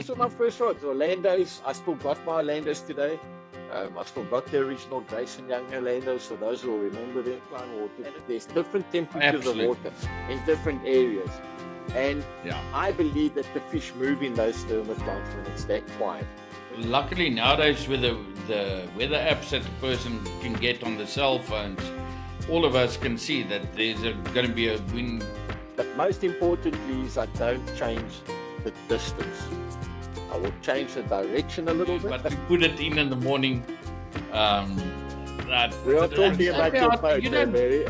Those were my first rods. Orlando's. I still got my Orlando's today. I still got the original Grayson Young Orlando's, so those will remember them. There's different temperatures of water in different areas. And I believe that the fish move in those thermoplants when it's that quiet. Luckily nowadays with the weather apps that the person can get on the cell phones, all of us can see that there's going to be a wind. But most importantly is I don't change the distance. I will change the direction a little bit. But to put it in the morning, we are talking about your phone, Mary.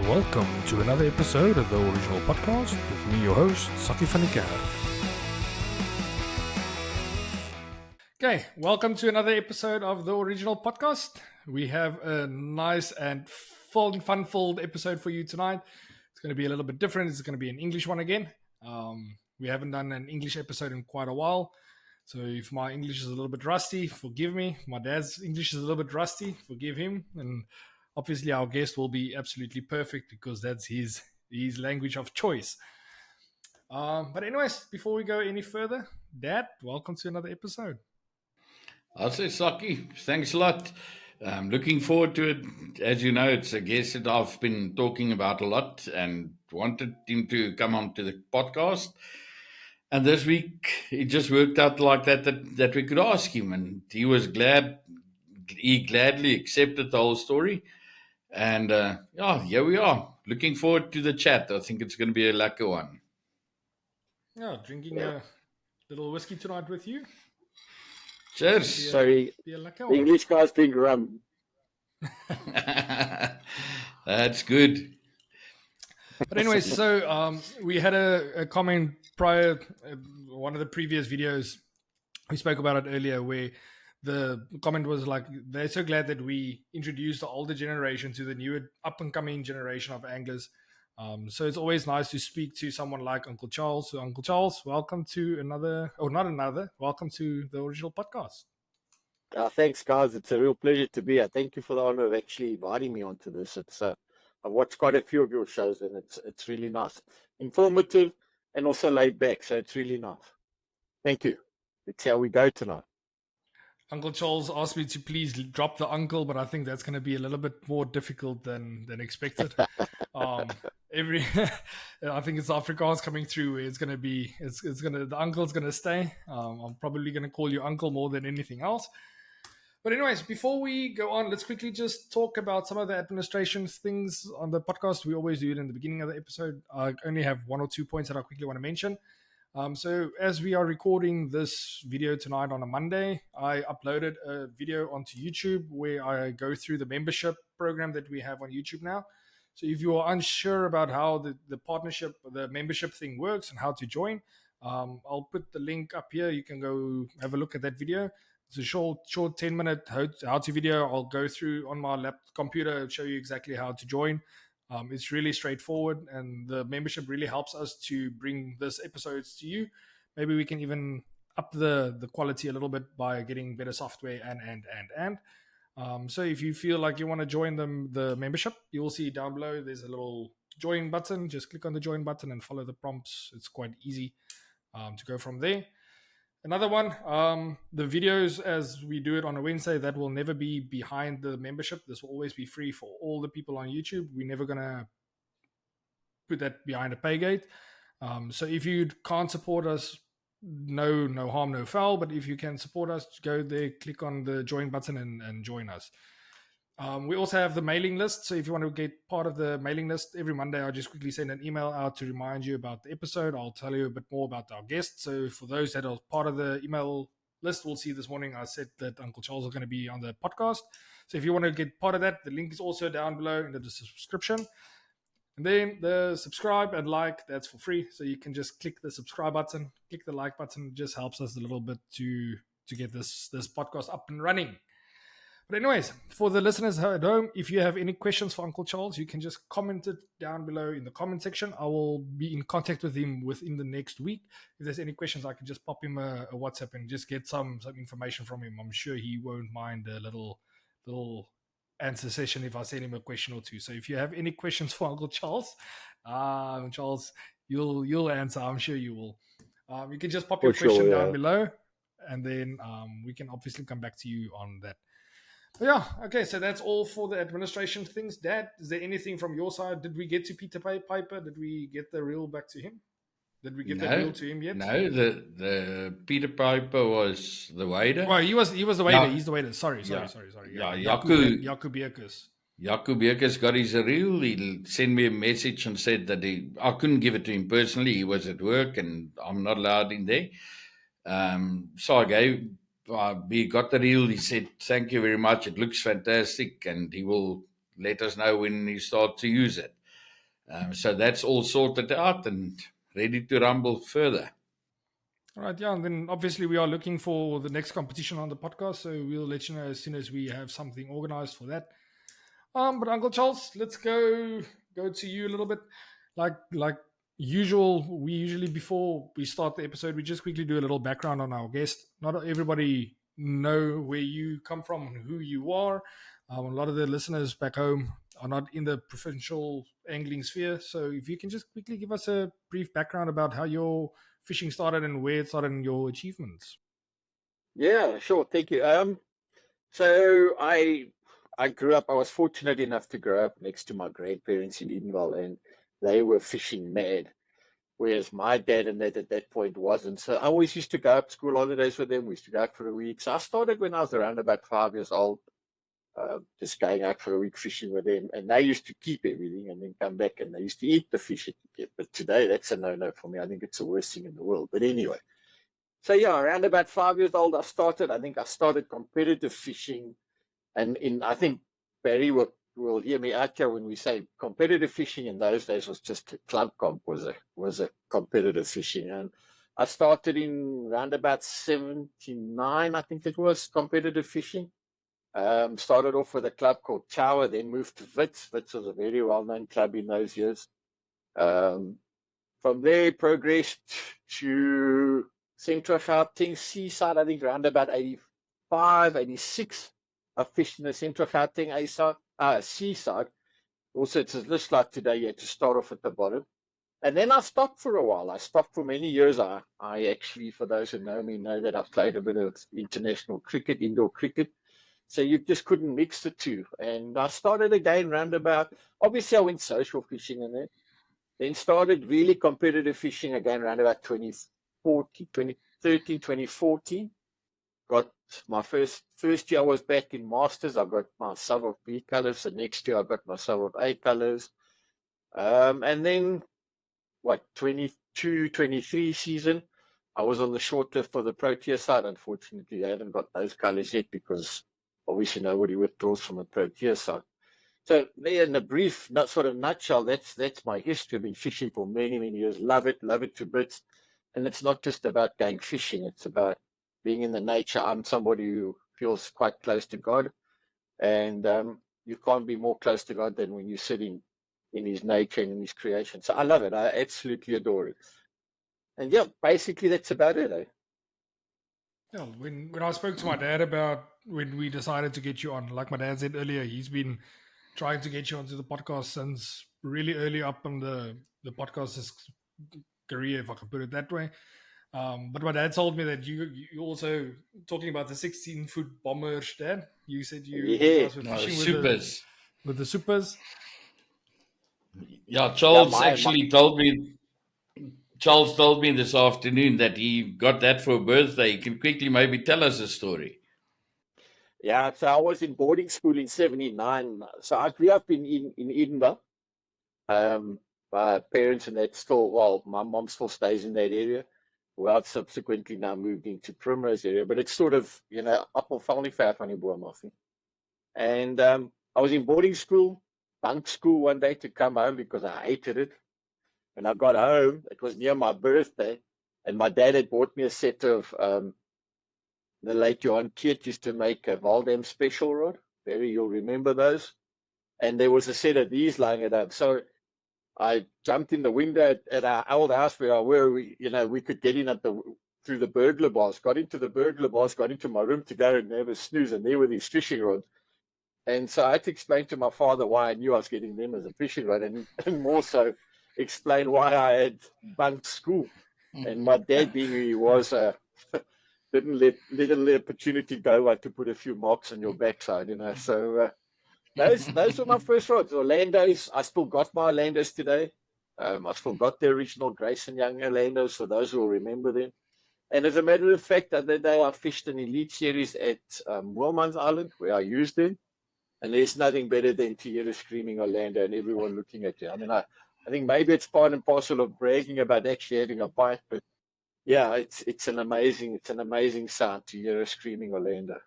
Welcome to another episode of the Original Podcast with me, your host, Saki van die Kerk. Okay, welcome to another episode of the Original Podcast. We have a nice and fun-filled episode for you tonight. It's going to be a little bit different. It's going to be an English one again. We haven't done an English episode in quite a while. So if my English is a little bit rusty, forgive me. If my dad's English is a little bit rusty, forgive him. And obviously our guest will be absolutely perfect because that's his language of choice. But anyways, before we go any further, Dad, welcome to another episode. I'll say, Saki, thanks a lot. I'm looking forward to it. As you know, it's a guest that I've been talking about a lot and wanted him to come on to the podcast. And this week, it just worked out like that we could ask him. And he was glad. He gladly accepted the whole story. And here we are. Looking forward to the chat. I think it's going to be a lucky one. Yeah, drinking a little whiskey tonight with you. Cheers. Sorry, the English guy's being rum. That's good. But anyway, so we had a comment prior, one of the previous videos, we spoke about it earlier, where the comment was like, they're so glad that we introduced the older generation to the newer up-and-coming generation of anglers. So it's always nice to speak to someone like Uncle Charles. So Uncle Charles, welcome to welcome to the Original Podcast. Thanks, guys. It's a real pleasure to be here. Thank you for the honor of actually inviting me onto this. It's I've watched quite a few of your shows, and it's really nice, informative, and also laid back. So it's really nice. Thank you. Let's see how we go tonight. Uncle Charles asked me to please drop the uncle, but I think that's going to be a little bit more difficult than expected. I think it's Afrikaans coming through where it's going to be, the uncle's going to stay. I'm probably going to call you uncle more than anything else. But anyways, before we go on, let's quickly just talk about some of the administration things on the podcast. We always do it in the beginning of the episode. I only have one or two points that I quickly want to mention. So as we are recording this video tonight on a Monday, I uploaded a video onto YouTube where I go through the membership program that we have on YouTube now. So if you are unsure about how the membership thing works and how to join, I'll put the link up here. You can go have a look at that video. It's a short 10-minute how-to video. I'll go through on my computer and show you exactly how to join. It's really straightforward, and the membership really helps us to bring this episodes to you. Maybe we can even up the quality a little bit by getting better software and. So if you feel like you want to join the membership, you will see down below there's a little join button. Just click on the join button and follow the prompts. It's quite easy to go from there. Another one, the videos as we do it on a Wednesday, that will never be behind the membership. This will always be free for all the people on YouTube. We're never going to put that behind a pay gate. So if you can't support us, no harm, no foul. But if you can support us, go there, click on the join button and join us. We also have the mailing list. So if you want to get part of the mailing list, every Monday I'll just quickly send an email out to remind you about the episode. I'll tell you a bit more about our guests. So for those that are part of the email list, we'll see this morning I said that Uncle Charles is going to be on the podcast. So if you want to get part of that, the link is also down below in the description. And then the subscribe and like, that's for free. So you can just click the subscribe button, click the like button. It just helps us a little bit to get this podcast up and running. But anyways, for the listeners at home, if you have any questions for Uncle Charles, you can just comment it down below in the comment section. I will be in contact with him within the next week. If there's any questions, I can just pop him a WhatsApp and just get some information from him. I'm sure he won't mind a little answer session if I send him a question or two. So if you have any questions for Uncle Charles, Charles, you'll answer. I'm sure you will. You can just pop your question down below, and then we can obviously come back to you on that. But yeah, okay, so that's all for the administration things. Dad, is there anything from your side? Did we get to Peter Piper? Did we get the reel back to him? Did we get the reel to him yet? No, the Peter Piper was the waiter. Well, he was the waiter. Yeah. He's the waiter. Sorry. Yeah, Jaco Bekus got his reel. He sent me a message and said that I couldn't give it to him personally. He was at work and I'm not allowed in there. So he got the reel. He said, "Thank you very much. It looks fantastic," and he will let us know when he starts to use it. So that's all sorted out and ready to rumble further. All right, yeah, and then obviously we are looking for the next competition on the podcast, so we'll let you know as soon as we have something organized for that. But Uncle Charles, let's go to you a little bit. Like usual, we usually, before we start the episode, we just quickly do a little background on our guest. Not everybody know where you come from and who you are. A lot of the listeners back home are not in the provincial angling sphere, so if you can just quickly give us a brief background about how your fishing started and where it started and your achievements. Yeah, sure. Thank you. So I grew up. I was fortunate enough to grow up next to my grandparents in Edenville, and they were fishing mad, whereas my dad and at that point wasn't. So I always used to go up school holidays with them. We used to go out for a week. So I started when I was around about 5 years old, just going out for a week fishing with them. And they used to keep everything and then come back, and they used to eat the fish. But today, that's a no-no for me. I think it's the worst thing in the world. But anyway, so yeah, around about 5 years old, I started competitive fishing. And I think Barry will hear me out here when we say competitive fishing in those days was just a club comp, was a competitive fishing. And I started in around about 79, I think it was, competitive fishing. Started off with a club called Chower, then moved to Wits. Wits was a very well-known club in those years. From there, progressed to Central Gauteng Seaside, I think around about 85, 86. I fished in the Central Gauteng Seaside. Also, it's just like today, you had to start off at the bottom. And then I stopped for a while. I stopped for many years. I actually, for those who know me, know that I've played a bit of international cricket, indoor cricket. So you just couldn't mix the two. And I started again roundabout. Obviously, I went social fishing and then started really competitive fishing again around about 2013, 2014. Got my first year I was back in Masters. I got my sub of B colors. The next year I got my sub of A colors. And then 22, 23 season, I was on the short list for the Protea side. Unfortunately, I haven't got those colors yet because obviously nobody withdraws from the Protea side. So there, in a brief nutshell, that's my history. I've been fishing for many, many years. Love it to bits. And it's not just about going fishing. It's about being in the nature. I'm somebody who feels quite close to God. And you can't be more close to God than when you're sitting in his nature and in his creation. So I love it. I absolutely adore it. And yeah, basically that's about it. Yeah, when I spoke to my dad about when we decided to get you on, like my dad said earlier, he's been trying to get you onto the podcast since really early up in the podcast's career, if I can put it that way. But my dad told me that you also talking about the 16-foot bombers, Dad. You said you guys were fishing with the supers. Yeah, Charles told me this afternoon that he got that for a birthday. You can quickly maybe tell us a story. Yeah, so I was in boarding school in 79. So I grew up in Edinburgh. My parents and that my mom still stays in that area. Well, subsequently now moved into Primrose area, but it's sort of, up on family fair van die boom af. And I was in boarding school, bunk school one day to come home because I hated it. When I got home, it was near my birthday, and my dad had bought me a set of the late Johan Keert used to make a Valdam special rod. Barry, you'll remember those. And there was a set of these lying at home. So I jumped in the window at our old house where we could get in through the burglar bars. Got into the burglar bars, got into my room to go and have a snooze, and there were these fishing rods. And so I had to explain to my father why I knew I was getting them as a fishing rod, and more so explain why I had bunked school. And my dad, being who he was, didn't let opportunity go like to put a few marks on your backside, So those were my first rods. Orlando's, I still got my Orlando's today. I still got the original Grace and Young Orlando's for those who will remember them. And as a matter of fact, the other day I fished an elite series at Moormans Island where I used them. And there's nothing better than to hear a screaming Orlando and everyone looking at you. I mean, I think maybe it's part and parcel of bragging about actually having a bite, but yeah, it's an amazing sound to hear a screaming Orlando.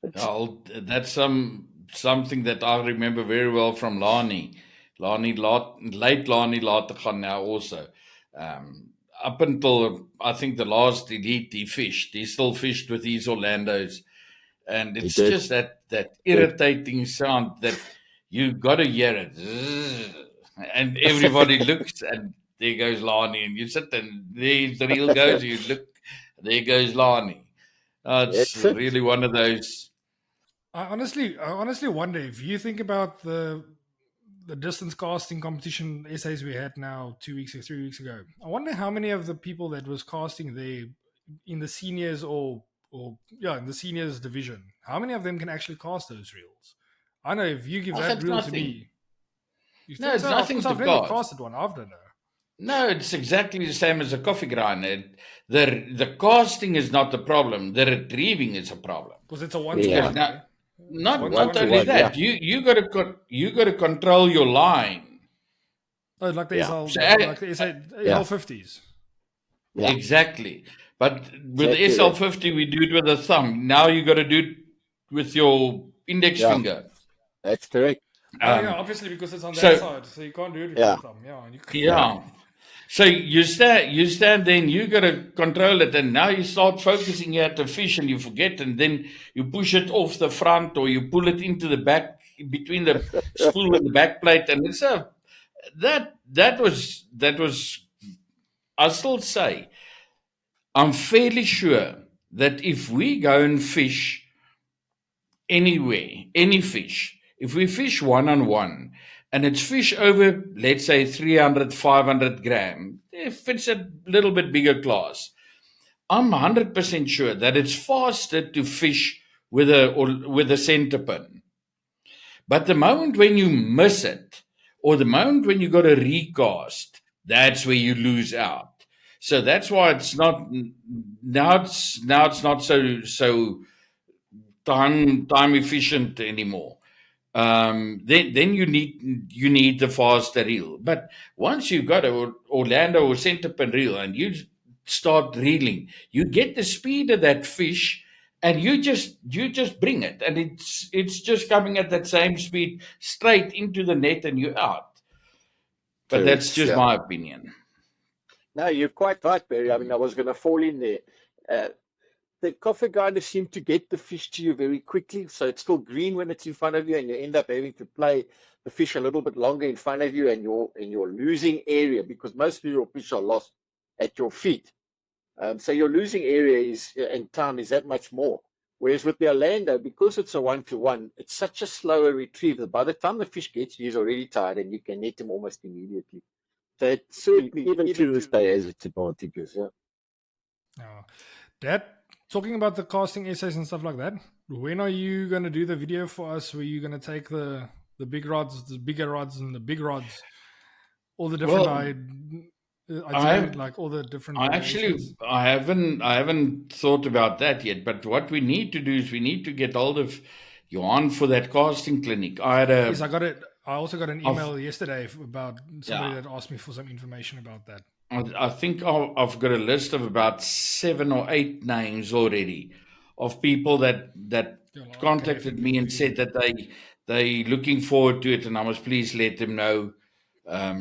That's something that I remember very well from Lani. Late Lani later gaan now also. Up until I think the last elite he fished, he still fished with these Orlandos. And it's just that irritating sound that you got to hear it. And everybody looks, and there goes Lani. And you sit, and there the reel goes, you look, there goes Lani. It's really one of those. I honestly wonder if you think about the distance casting competition essays we had now 2 weeks or 3 weeks ago. I wonder how many of the people that was casting there in the seniors in the seniors division, how many of them can actually cast those reels? I know if you give that reel to me, it's nothing to I've never casted one. I've done it. No, it's exactly the same as a coffee grinder. The casting is not the problem. The retrieving is a problem. Because it's a one-to-one. Not only that. Yeah. You got to control your line. Oh, like the SL50s. Yeah. Exactly. But with the SL50, we do it with a thumb. Now you got to do it with your index finger. That's correct. Obviously because it's on that side, so you can't do it with your thumb. Yeah. So you stand there and you got to control it, and now you start focusing here at the fish and you forget, and then you push it off the front or you pull it into the back between the spool and the back plate, and it's that was I still say I'm fairly sure that if we go and fish anywhere, any fish, if we fish one-on-one, and it's fish over, let's say, 300, 500 gram, if it's a little bit bigger class, I'm 100% sure that it's faster to fish with a center pin. But the moment when you miss it, or the moment when you got a recast, that's where you lose out. So that's why it's not now. It's not so time efficient anymore. Then you need the faster reel. But once you've got a Orlando or center pin reel and you start reeling, you get the speed of that fish, and you just bring it, and it's just coming at that same speed straight into the net, and you're out. But that's just my opinion. No, you're quite right, Barry. I mean, I was going to fall in there. The coffee grinder seems to get the fish to you very quickly, so it's still green when it's in front of you, and you end up having to play the fish a little bit longer in front of you, and you're losing area because most of your fish are lost at your feet. So your losing area and time is that much more. Whereas with the Orlando, because it's a one-to-one, it's such a slower retrieve that by the time the fish gets you, he's already tired, and you can net him almost immediately. So it's certainly, even to this day, has its advantages. Dad, talking about the casting essays and stuff like that, when are you going to do the video for us where you're going to take the big rods, the bigger rods, and the big rods, all the different all the different I haven't thought about that yet, but what we need to do is we need to get hold of Johan for that casting clinic. I got it. I also got an email yesterday about somebody that asked me for some information about that. I think I've got a list of about 7 or 8 names already of people that contacted me and said that they looking forward to it, and I must please let them know.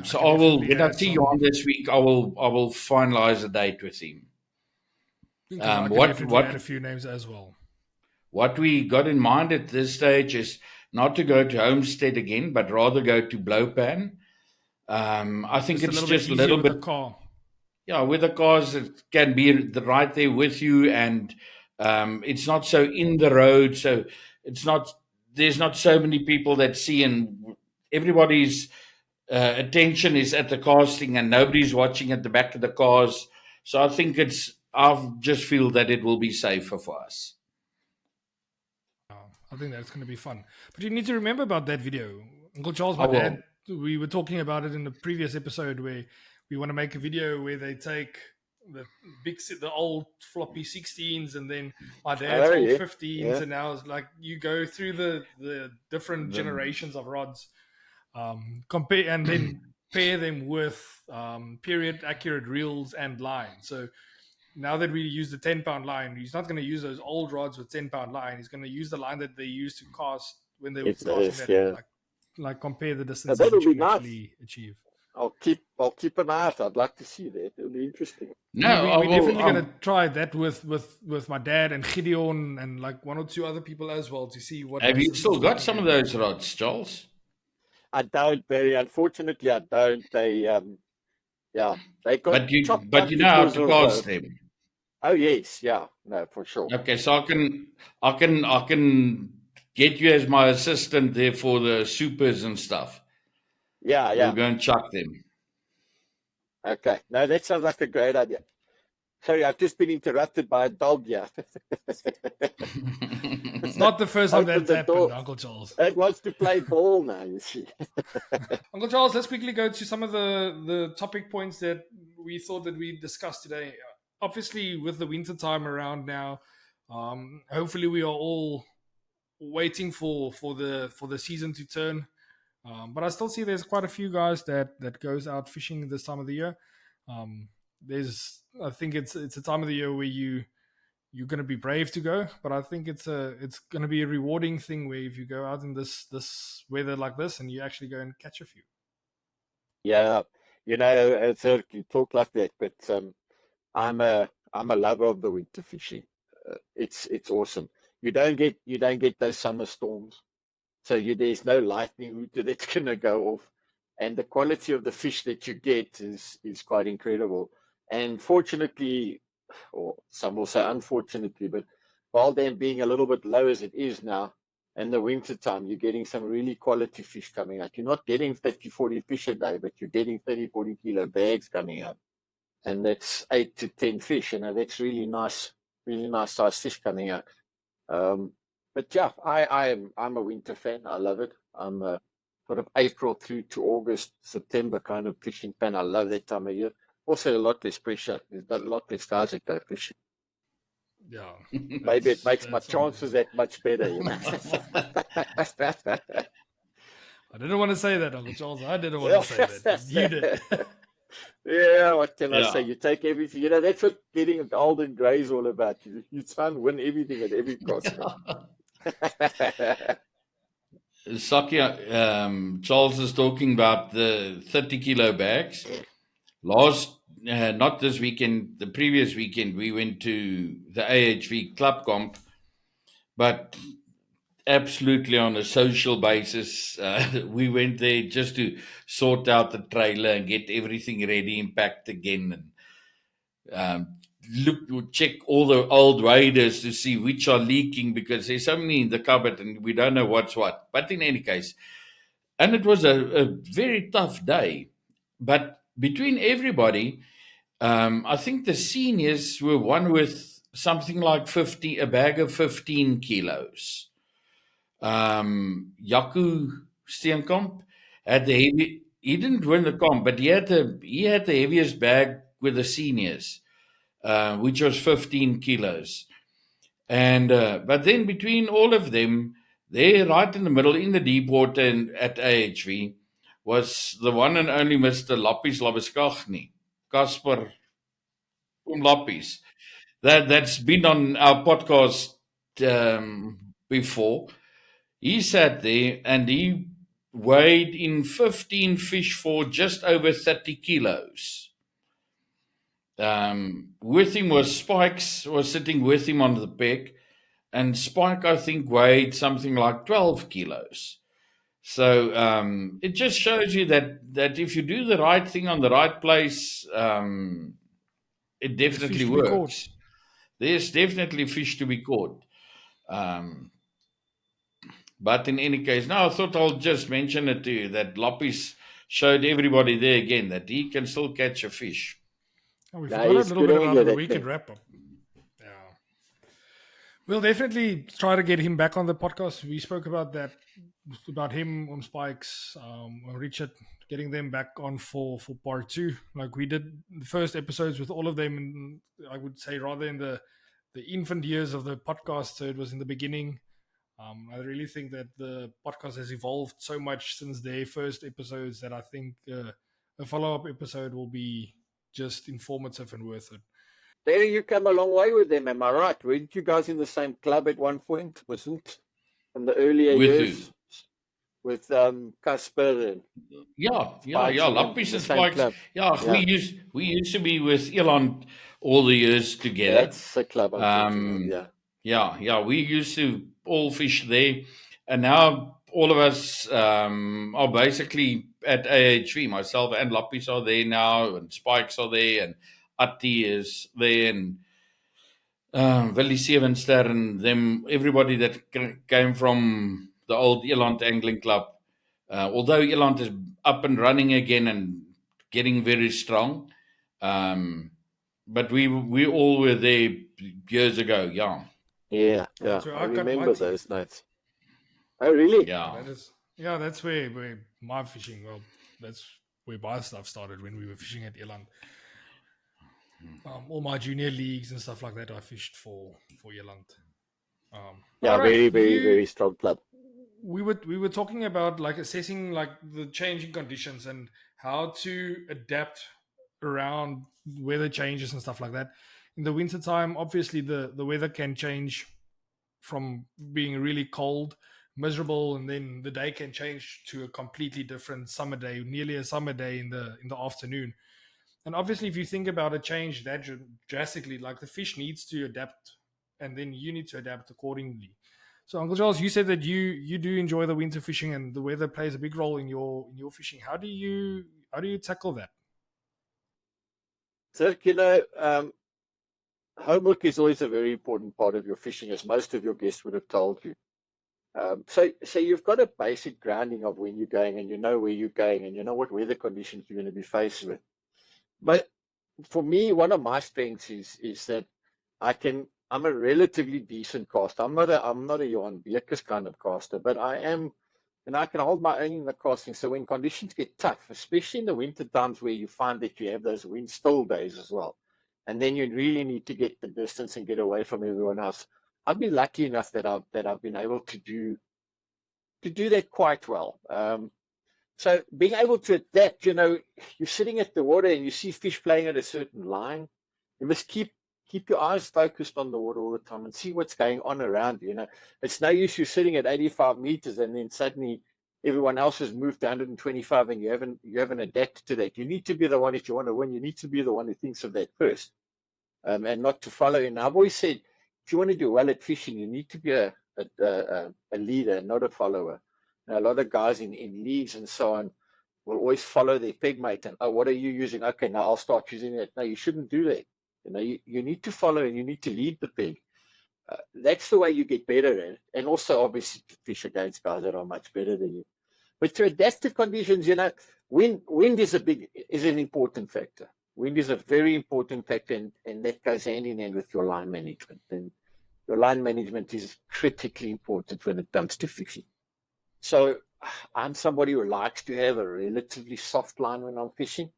So I will, when I see you on this week, I will finalize a date with him. I can add a few names as well. What we got in mind at this stage is not to go to Homestead again, but rather go to Blowpan. I think it's just a little bit. With the car. Yeah, with the cars, it can be right there with you, and it's not so in the road. So there's not so many people that see, and everybody's attention is at the casting and nobody's watching at the back of the cars. So I think I just feel that it will be safer for us. I think that's going to be fun. But you need to remember about that video. Uncle Charles, my dad, we were talking about it in the previous episode where we want to make a video where they take the old floppy 16s and then my dad's old 15s and now it's like you go through the different generations of rods, compare and then pair them with period accurate reels and line. So now that we use the 10-pound line, he's not going to use those old rods with 10-pound line. He's going to use the line that they used to cast when they were casting that, like compare the distance that you can actually achieve. I'll keep an eye out. I'd like to see that. It'll be interesting. No, we're definitely going to try that with my dad and Gideon and like one or two other people as well to see what. Have you still got some of those rods, Charles? I don't, Barry. Unfortunately, I don't. They they got. But you know how to cast them. Oh yes, yeah, no, for sure. Okay, so I can get you as my assistant there for the supers and stuff. Yeah. We'll go and chuck them. Okay, no, that sounds like a great idea. Sorry, I've just been interrupted by a dog here. It's not the first time that's happened, Uncle Charles. It wants to play ball now, you see. Uncle Charles, let's quickly go to some of the topic points that we thought that we discussed today. Obviously, with the winter time around now, hopefully we are all waiting for the season to turn. But I still see there's quite a few guys that goes out fishing this time of the year. I think it's a time of the year where you're going to be brave to go, but I think it's going to be a rewarding thing where if you go out in this weather like this and you actually go and catch a few. Yeah, you talk like that, but I'm a lover of the winter fishing. It's awesome. You don't get those summer storms, so there's no lightning router that's gonna go off, and the quality of the fish that you get is quite incredible. And fortunately, or some will say unfortunately, but Baldam being a little bit low as it is now, in the winter time, you're getting some really quality fish coming out. You're not getting 30, 40 fish a day, but you're getting 30, 40 kilo bags coming out. And that's 8 to 10 fish, that's really nice size fish coming out. But yeah, I'm a winter fan. I love it. I'm a sort of April through to August, September kind of fishing fan. I love that time of year. Also, a lot less pressure. There's a lot less guys that go fishing. Yeah. Maybe it makes my chances that much better. I didn't want to say that, Uncle Charles. I didn't want to say that. You did. Yeah, what can I say? You take everything. That's what getting old and grey is all about. You try and win everything at every cost. Saki, Charles is talking about the 30 kilo bags. Not this weekend, the previous weekend, we went to the AHV Club Comp, but absolutely on a social basis. We went there just to sort out the trailer and get everything ready and packed again, and check all the old waders to see which are leaking, because there's so many in the cupboard and we don't know what's what. But in any case, and it was a very tough day, but between everybody, I think the seniors were one with something like a bag of 15 kilos. Jaco Steenkamp had the heavy. He didn't win the comp, but he had the heaviest bag with the seniors, which was 15 kilos. And but then between all of them, there right in the middle, in the deep water and at AHV, was the one and only Mr. Lappies Labeskaghni, Casper Lappies. That's been on our podcast before. He sat there and he weighed in 15 fish for just over 30 kilos. With him was Spikes, was sitting with him on the peg, and Spike, I think, weighed something like 12 kilos. So it just shows you that if you do the right thing on the right place, it definitely works. 'Caught. There's definitely fish to be caught. But in any case, now I thought I'll just mention it to you that Lappies showed everybody there again that he can still catch a fish. And we No, forgot a he's little good bit on about you, the that weekend thing. wrap up. Yeah. We'll definitely try to get him back on the podcast. We spoke about that, about him on Spikes, Richard, getting them back on for part 2. Like we did the first episodes with all of them, and I would say rather in the infant years of the podcast. So it was in the beginning. I really think that the podcast has evolved so much since their first episodes that I think a follow-up episode will be just informative and worth it. There you come a long way with them, am I right? Weren't you guys in the same club at one point? Wasn't in the earlier With years? who? With Casper and Yeah, Spikes and them Lappies in the and same Spikes. club. Yeah, Yeah, we used to be with Eland all the years together. that's the club I'm thinking of. Yeah. Yeah, we used to all fish there, and now all of us are basically at AHV. Myself and Lappies are there now, and Spikes are there, and Atti is there, and Willie Sevenster and them, everybody that came from the old Eland Angling Club. Although Eland is up and running again and getting very strong, but we all were there years ago. Yeah. That's where I I cut my remember teeth. those nights. Oh, really? Yeah. That's where my fishing, well, that's where my stuff started when we were fishing at Eland. All my junior leagues and stuff like that, I fished for Eland. Yeah, very, very, very strong club. We were talking about like assessing like the changing conditions and how to adapt around weather changes and stuff like that. In the wintertime, obviously the weather can change from being really cold, miserable, and then the day can change to a completely different summer day, nearly a summer day in the afternoon. And obviously, if you think about a change that drastically, like the fish needs to adapt, and then you need to adapt accordingly. So, Uncle Charles, you said that you do enjoy the winter fishing, and the weather plays a big role in your fishing. How do you tackle that? So, homework is always a very important part of your fishing, as most of your guests would have told you. So you've got a basic grounding of when you're going, and you know where you're going, and you know what weather conditions you're going to be faced with. But for me, one of my strengths is that I'm a relatively decent caster. I'm not a Johan Beekers kind of caster, but I am, and I can hold my own in the casting. So when conditions get tough, especially in the winter times where you find that you have those wind still days as well, and then you really need to get the distance and get away from everyone else. I've been lucky enough that I've been able to do that quite well. So being able to adapt, you're sitting at the water and you see fish playing at a certain line. You must keep your eyes focused on the water all the time and see what's going on around you. It's no use you sitting at 85 meters and then suddenly everyone else has moved to 125 and you haven't adapted to that. You need to be the one, if you want to win, you need to be the one who thinks of that first, and not to follow. And I've always said, if you want to do well at fishing, you need to be a leader, not a follower. A lot of guys in leagues and so on will always follow their peg mate and, oh, what are you using? Okay, now I'll start using that. No, you shouldn't do that. You need to follow and you need to lead the peg. That's the way you get better at it. And also, obviously, to fish against guys that are much better than you. But to adaptive conditions, wind is an important factor. Wind is a very important factor, and that goes hand in hand with your line management. And your line management is critically important when it comes to fishing. So I'm somebody who likes to have a relatively soft line when I'm fishing.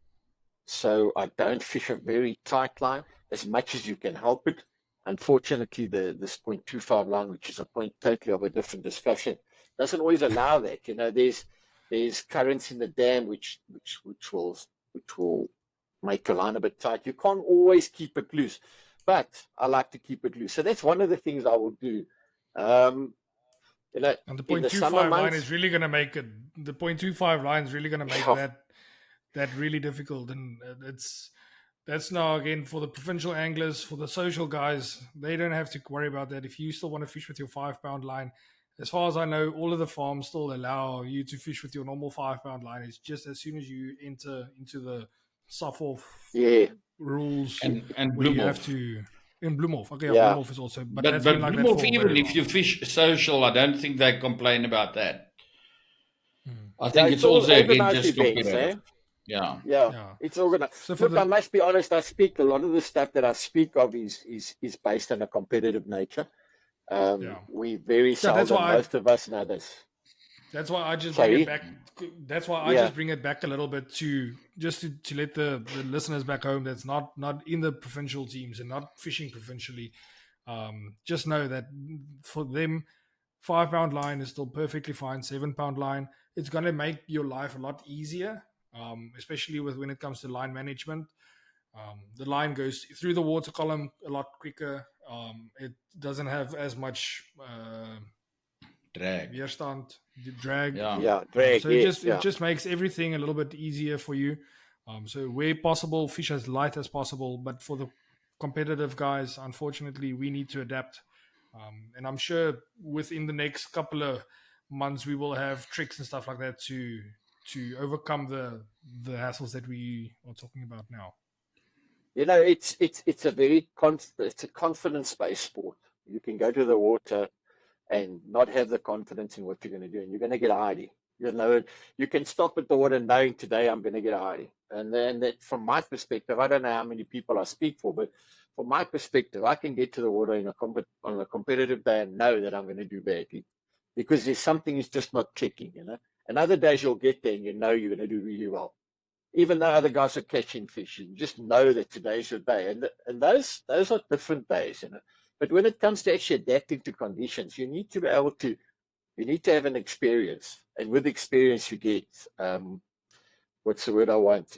So I don't fish a very tight line as much as you can help it. Unfortunately, this 0.25 line, which is a point totally of a different discussion, doesn't always allow that. There's currents in the dam which will make your line a bit tight. You can't always keep it loose, but I like to keep it loose. So that's one of the things I will do. And the 0.25 line is really going to make it. The 0.25 line is really going to make that really difficult, and that's now again for the provincial anglers, for the social guys. They don't have to worry about that. If you still want to fish with your 5-pound line, as far as I know, all of the farms still allow you to fish with your normal 5-pound line. It's just as soon as you enter into the soft off rules and where you have to. In Bloemhof. Okay, Yeah. Bloemhof is also, but But that's been like that Bloemhof, for even very if you long. fish social, I don't think they complain about that. I Yeah, think it's it's all also, again, organized just events, eh? competitive. Yeah. Yeah, Yeah. it's organized. So for Look, I the must be honest, I speak a lot of the stuff that I speak of is based on a competitive nature. yeah. We very Yeah, seldom, most of us know this. that's why I just bring it Sorry? back. That's why I Yeah. just bring it back a little bit to let the listeners back home that's not in the provincial teams and not fishing provincially, just know that for them, 5 pound line is still perfectly fine. 7 pound line, it's going to make your life a lot easier, especially with when it comes to line management. The line goes through the water column a lot quicker. It doesn't have as much Drag. weerstand, drag. Yeah. Yeah, drag, So yes, it just makes everything a little bit easier for you. So where possible, fish as light as possible. But for the competitive guys, unfortunately, we need to adapt. And I'm sure within the next couple of months, we will have tricks and stuff like that to overcome the hassles that we are talking about now. You know, it's a very it's a confidence-based sport. You can go to the water and not have the confidence in what you're going to do, and you're going to get a hidey. You know, you can stop at the water knowing today I'm going to get a hidey. And then that, from my perspective, I don't know how many people I speak for, but from my perspective, I can get to the water on a competitive day and know that I'm going to do badly because there's something is just not clicking, you know. And other days you'll get there and you know you're going to do really well. Even though other guys are catching fish, you just know that today's your day. And those are different days, you know. But when it comes to actually adapting to conditions, you need to be able to, you need to have an experience. And with experience, you get, what's the word I want?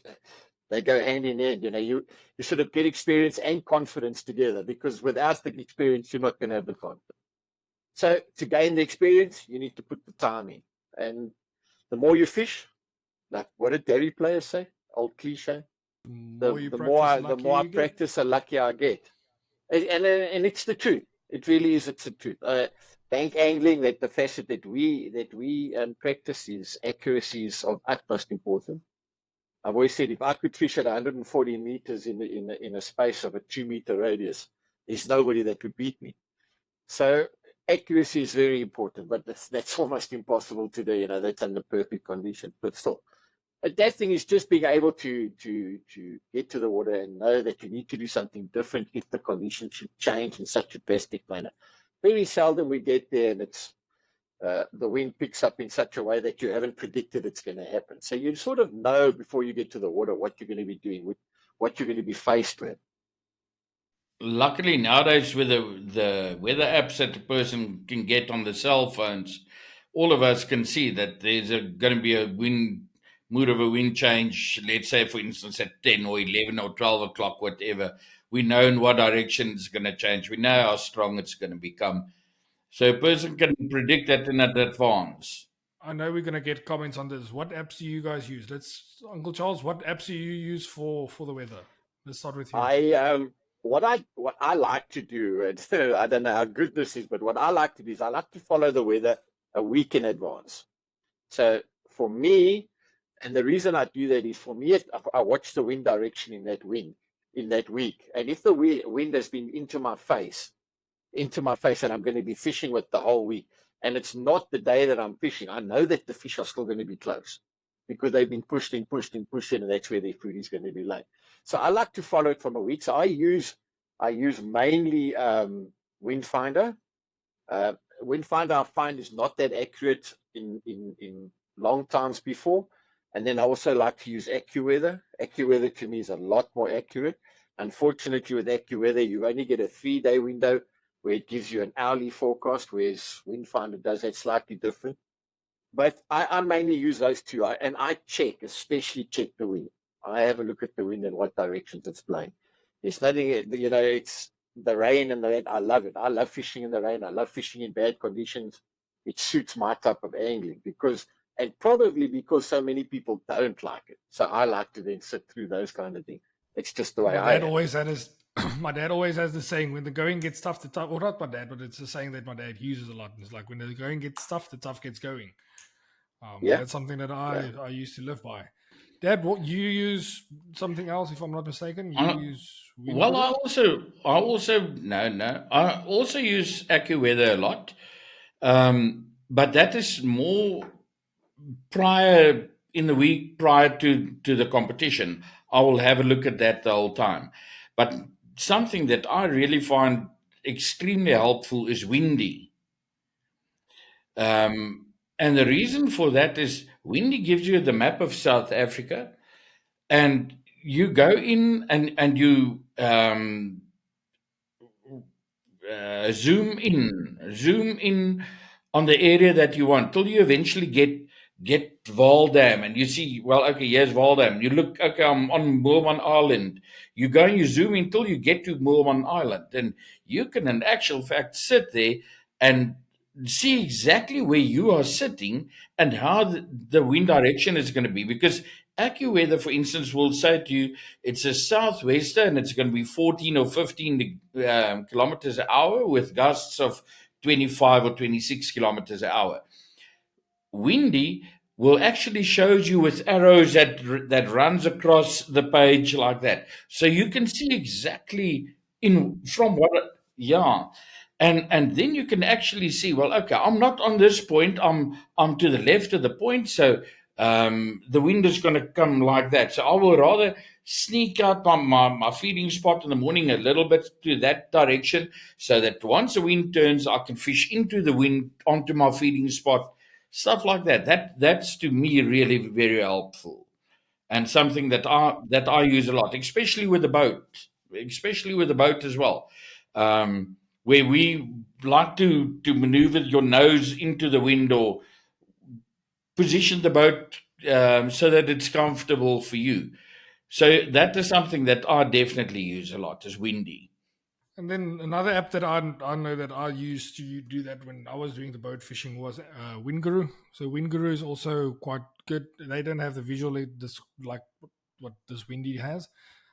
They go hand in hand. You know, you sort of get experience and confidence together because without the experience, you're not going to have the confidence. So to gain the experience, you need to put the time in. And the more you fish, like what did dairy players say? Old cliche. The more I practice, the luckier I get. And it's the truth. It really is. It's the truth. Bank angling, that the facet that we practice is accuracy is of utmost importance. I've always said if I could fish at 140 meters in a space of a 2 meter radius, there's nobody that could beat me. So accuracy is very important, but that's almost impossible today. You know, that's under perfect condition. But still, that thing is just being able to get to the water and know that you need to do something different if the conditions should change in such a drastic manner. Very seldom we get there and it's the wind picks up in such a way that you haven't predicted it's going to happen. So you sort of know before you get to the water what you're going to be doing, what you're going to be faced with. Luckily nowadays with the weather apps that a person can get on the cell phones, all of us can see that there's going to be a mood of a wind change, let's say for instance at 10 or 11 or 12 o'clock, whatever. We know in what direction it's going to change. We know how strong it's going to become. So a person can predict that in advance. I know we're going to get comments on this. What apps do you guys use? Uncle Charles, what apps do you use for the weather? Let's start with you. What I like to do, and I don't know how good this is, but what I like to do is I like to follow the weather a week in advance. So for me, and the reason I do that is for me, I watch the wind direction in that week. And if the wind has been into my face, and I'm going to be fishing with the whole week, and it's not the day that I'm fishing, I know that the fish are still going to be close because they've been pushed in, and that's where their food is going to be laid. So I like to follow it from a week. So I use mainly Windfinder. Windfinder I find is not that accurate in long times before. And then I also like to use Accuweather. Accuweather to me is a lot more accurate. Unfortunately, with Accuweather, you only get a 3-day window where it gives you an hourly forecast, whereas Windfinder does that slightly different. But I mainly use those two, and I especially check the wind. I have a look at the wind and what directions it's blowing. There's nothing, you know, it's the rain and the rain. I love it. I love fishing in the rain. I love fishing in bad conditions. It suits my type of angling and probably because so many people don't like it. So I like to then sit through those kind of things. It's just the way I am. My dad always has the saying, when the going gets tough, or not my dad, but it's a saying that my dad uses a lot. It's like, when the going gets tough, the tough gets going. That's something that I used to live by. Dad, what you use something else, if I'm not mistaken? You use Well, I Windguru? I also use Accuweather a lot, but that is more prior in the week prior to the competition. I will have a look at that the whole time. But something that I really find extremely helpful is Windy. And the reason for that is Windy gives you the map of South Africa, and you go in and you zoom in on the area that you want till you eventually get Valdam, and you see, well, okay, here's Valdam. You look, okay, I'm on Moorman Island. You go and you zoom in till you get to Moorman Island, and you can, in actual fact, sit there and see exactly where you are sitting and how the wind direction is going to be. Because AccuWeather, for instance, will say to you, it's a southwester and it's going to be 14 or 15 kilometers an hour with gusts of 25 or 26 kilometers an hour. Windy will actually shows you with arrows that runs across the page like that, so you can see exactly in from what, yeah, and then you can actually see, well, okay, I'm not on this point, I'm to the left of the point, so the wind is going to come like that, so I will rather sneak out my feeding spot in the morning a little bit to that direction, so that once the wind turns, I can fish into the wind onto my feeding spot. Stuff like that. That's to me really very helpful, and something that I use a lot, especially with the boat as well, where we like to maneuver your nose into the wind or position the boat so that it's comfortable for you. So that is something that I definitely use a lot, is Windy. And then another app that I know that I used to do that when I was doing the boat fishing was Windguru. So Windguru is also quite good. They don't have the visual like what this Windy has,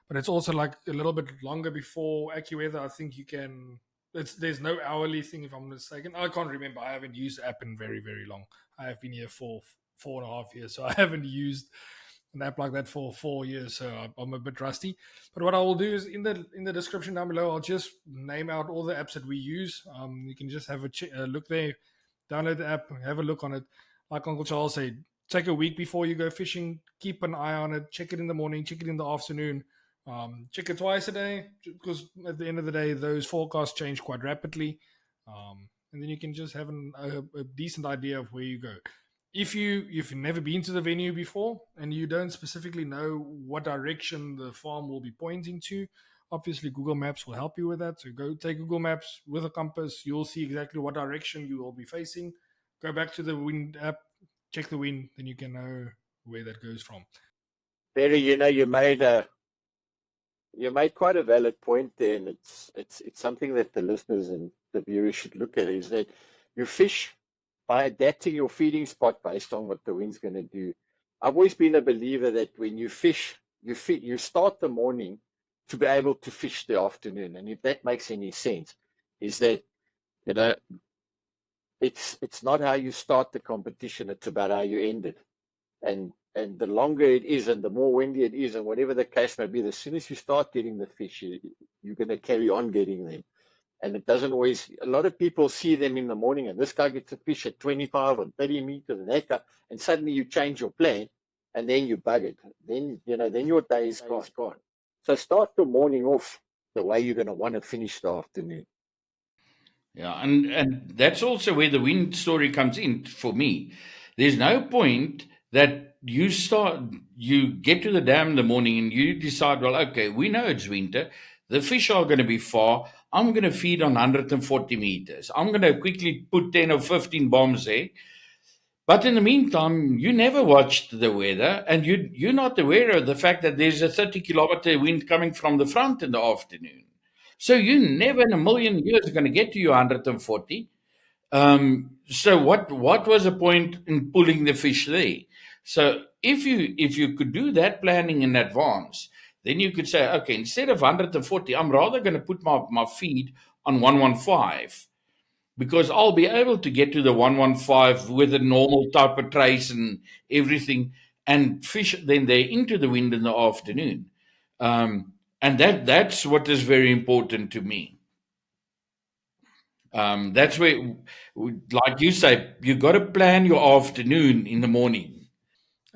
but it's also like a little bit longer before AccuWeather. I think you can. There's no hourly thing, if I'm mistaken. I can't remember. I haven't used the app in very, very long. I have been here for 4.5 years, so I haven't used an app like that for 4 years, so I'm a bit rusty. But what I will do is in the description down below, I'll just name out all the apps that we use. You can just have a look there, download the app, have a look on it. Like Uncle Charles said, take a week before you go fishing, keep an eye on it, check it in the morning, check it in the afternoon, check it twice a day, because at the end of the day, those forecasts change quite rapidly. And then you can just have a decent idea of where you go. If you've never been to the venue before and you don't specifically know what direction the farm will be pointing to, obviously Google Maps will help you with that. So go take Google Maps with a compass. You'll see exactly what direction you will be facing. Go back to the wind app, check the wind, then you can know where that goes from. Barry, you made quite a valid point there, and it's something that the listeners and the viewers should look at, is that you fish by adapting your feeding spot based on what the wind's going to do. I've always been a believer that when you fish, you start the morning to be able to fish the afternoon. And if that makes any sense, is that, it's not how you start the competition, it's about how you end it. And the longer it is and the more windy it is and whatever the case may be, as soon as you start getting the fish, you're going to carry on getting them. And it doesn't always, a lot of people see them in the morning and this guy gets a fish at 25 or 30 meters and that guy, and suddenly you change your plan and then you bug it. Then your day is gone. So start the morning off the way you're going to want to finish the afternoon. Yeah, and that's also where the wind story comes in for me. There's no point that you get to the dam in the morning and you decide, well, okay, we know it's winter. The fish are going to be far. I'm going to feed on 140 meters. I'm going to quickly put 10 or 15 bombs there. But in the meantime, you never watched the weather, and you're not aware of the fact that there's a 30-kilometer wind coming from the front in the afternoon. So you never in a million years are going to get to your 140. So what was the point in pulling the fish there? So if you could do that planning in advance, then you could say, okay, instead of 140, I'm rather going to put my feed on 115, because I'll be able to get to the 115 with a normal type of trace and everything. and fish then there into the wind in the afternoon. And that's what is very important to me. That's where, like you say, you got to plan your afternoon in the morning.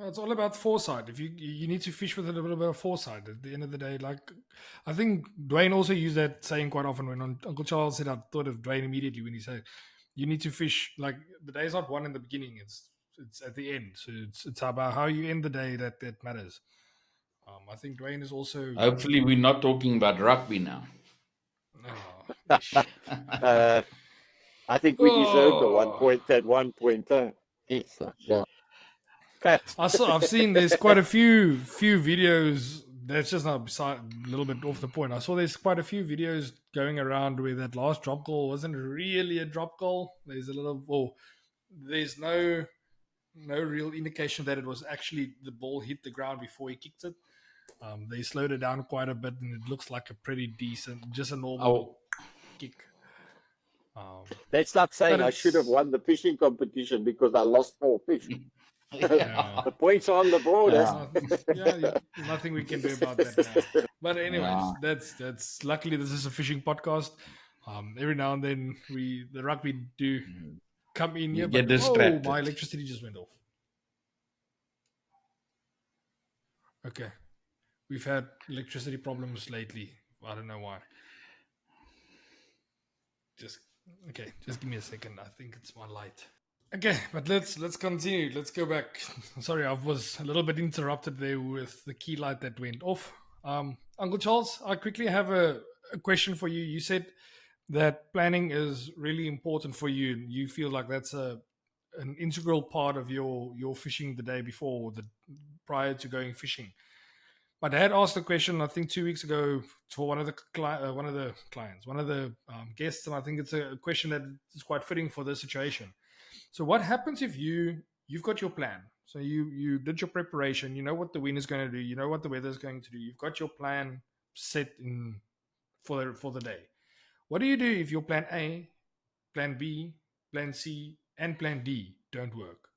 It's all about foresight. If you need to fish with a little bit of foresight. At the end of the day, like I think Dwayne also used that saying quite often. When Uncle Charles said, I thought of Dwayne immediately when he said, "You need to fish like the day's not won in the beginning; it's at the end. So it's about how you end the day that matters." I think Dwayne is also. Hopefully, we're not talking about rugby now. Oh, I think we deserve the 1 point at 1 point. Yeah. I've seen there's quite a few videos. That's just not a little bit off the point. I saw there's quite a few videos going around where that last drop goal wasn't really a drop goal. There's there's no real indication that it was actually the ball hit the ground before he kicked it. They slowed it down quite a bit, and it looks like a pretty decent, just a normal kick. That's not saying I should have won the fishing competition because I lost 4 fish. Yeah. The points are on the board. There's nothing we can do about that now. But anyways, that's luckily this is a fishing podcast. Every now and then the rugby do come in here, but my electricity just went off. Okay. We've had electricity problems lately. I don't know why. Just give me a second. I think it's my light. Okay, but let's continue. Let's go back. Sorry, I was a little bit interrupted there with the key light that went off. Uncle Charles, I quickly have a question for you. You said that planning is really important for you. You feel like that's an integral part of your fishing the day before, prior to going fishing. My dad asked a question, I think 2 weeks ago, for one of the guests, and I think it's a question that is quite fitting for this situation. So what happens if you've got your plan? So you did your preparation, you know what the wind is going to do, you know what the weather is going to do, you've got your plan set in for the day. What do you do if your plan A, plan B, plan C, and plan D don't work?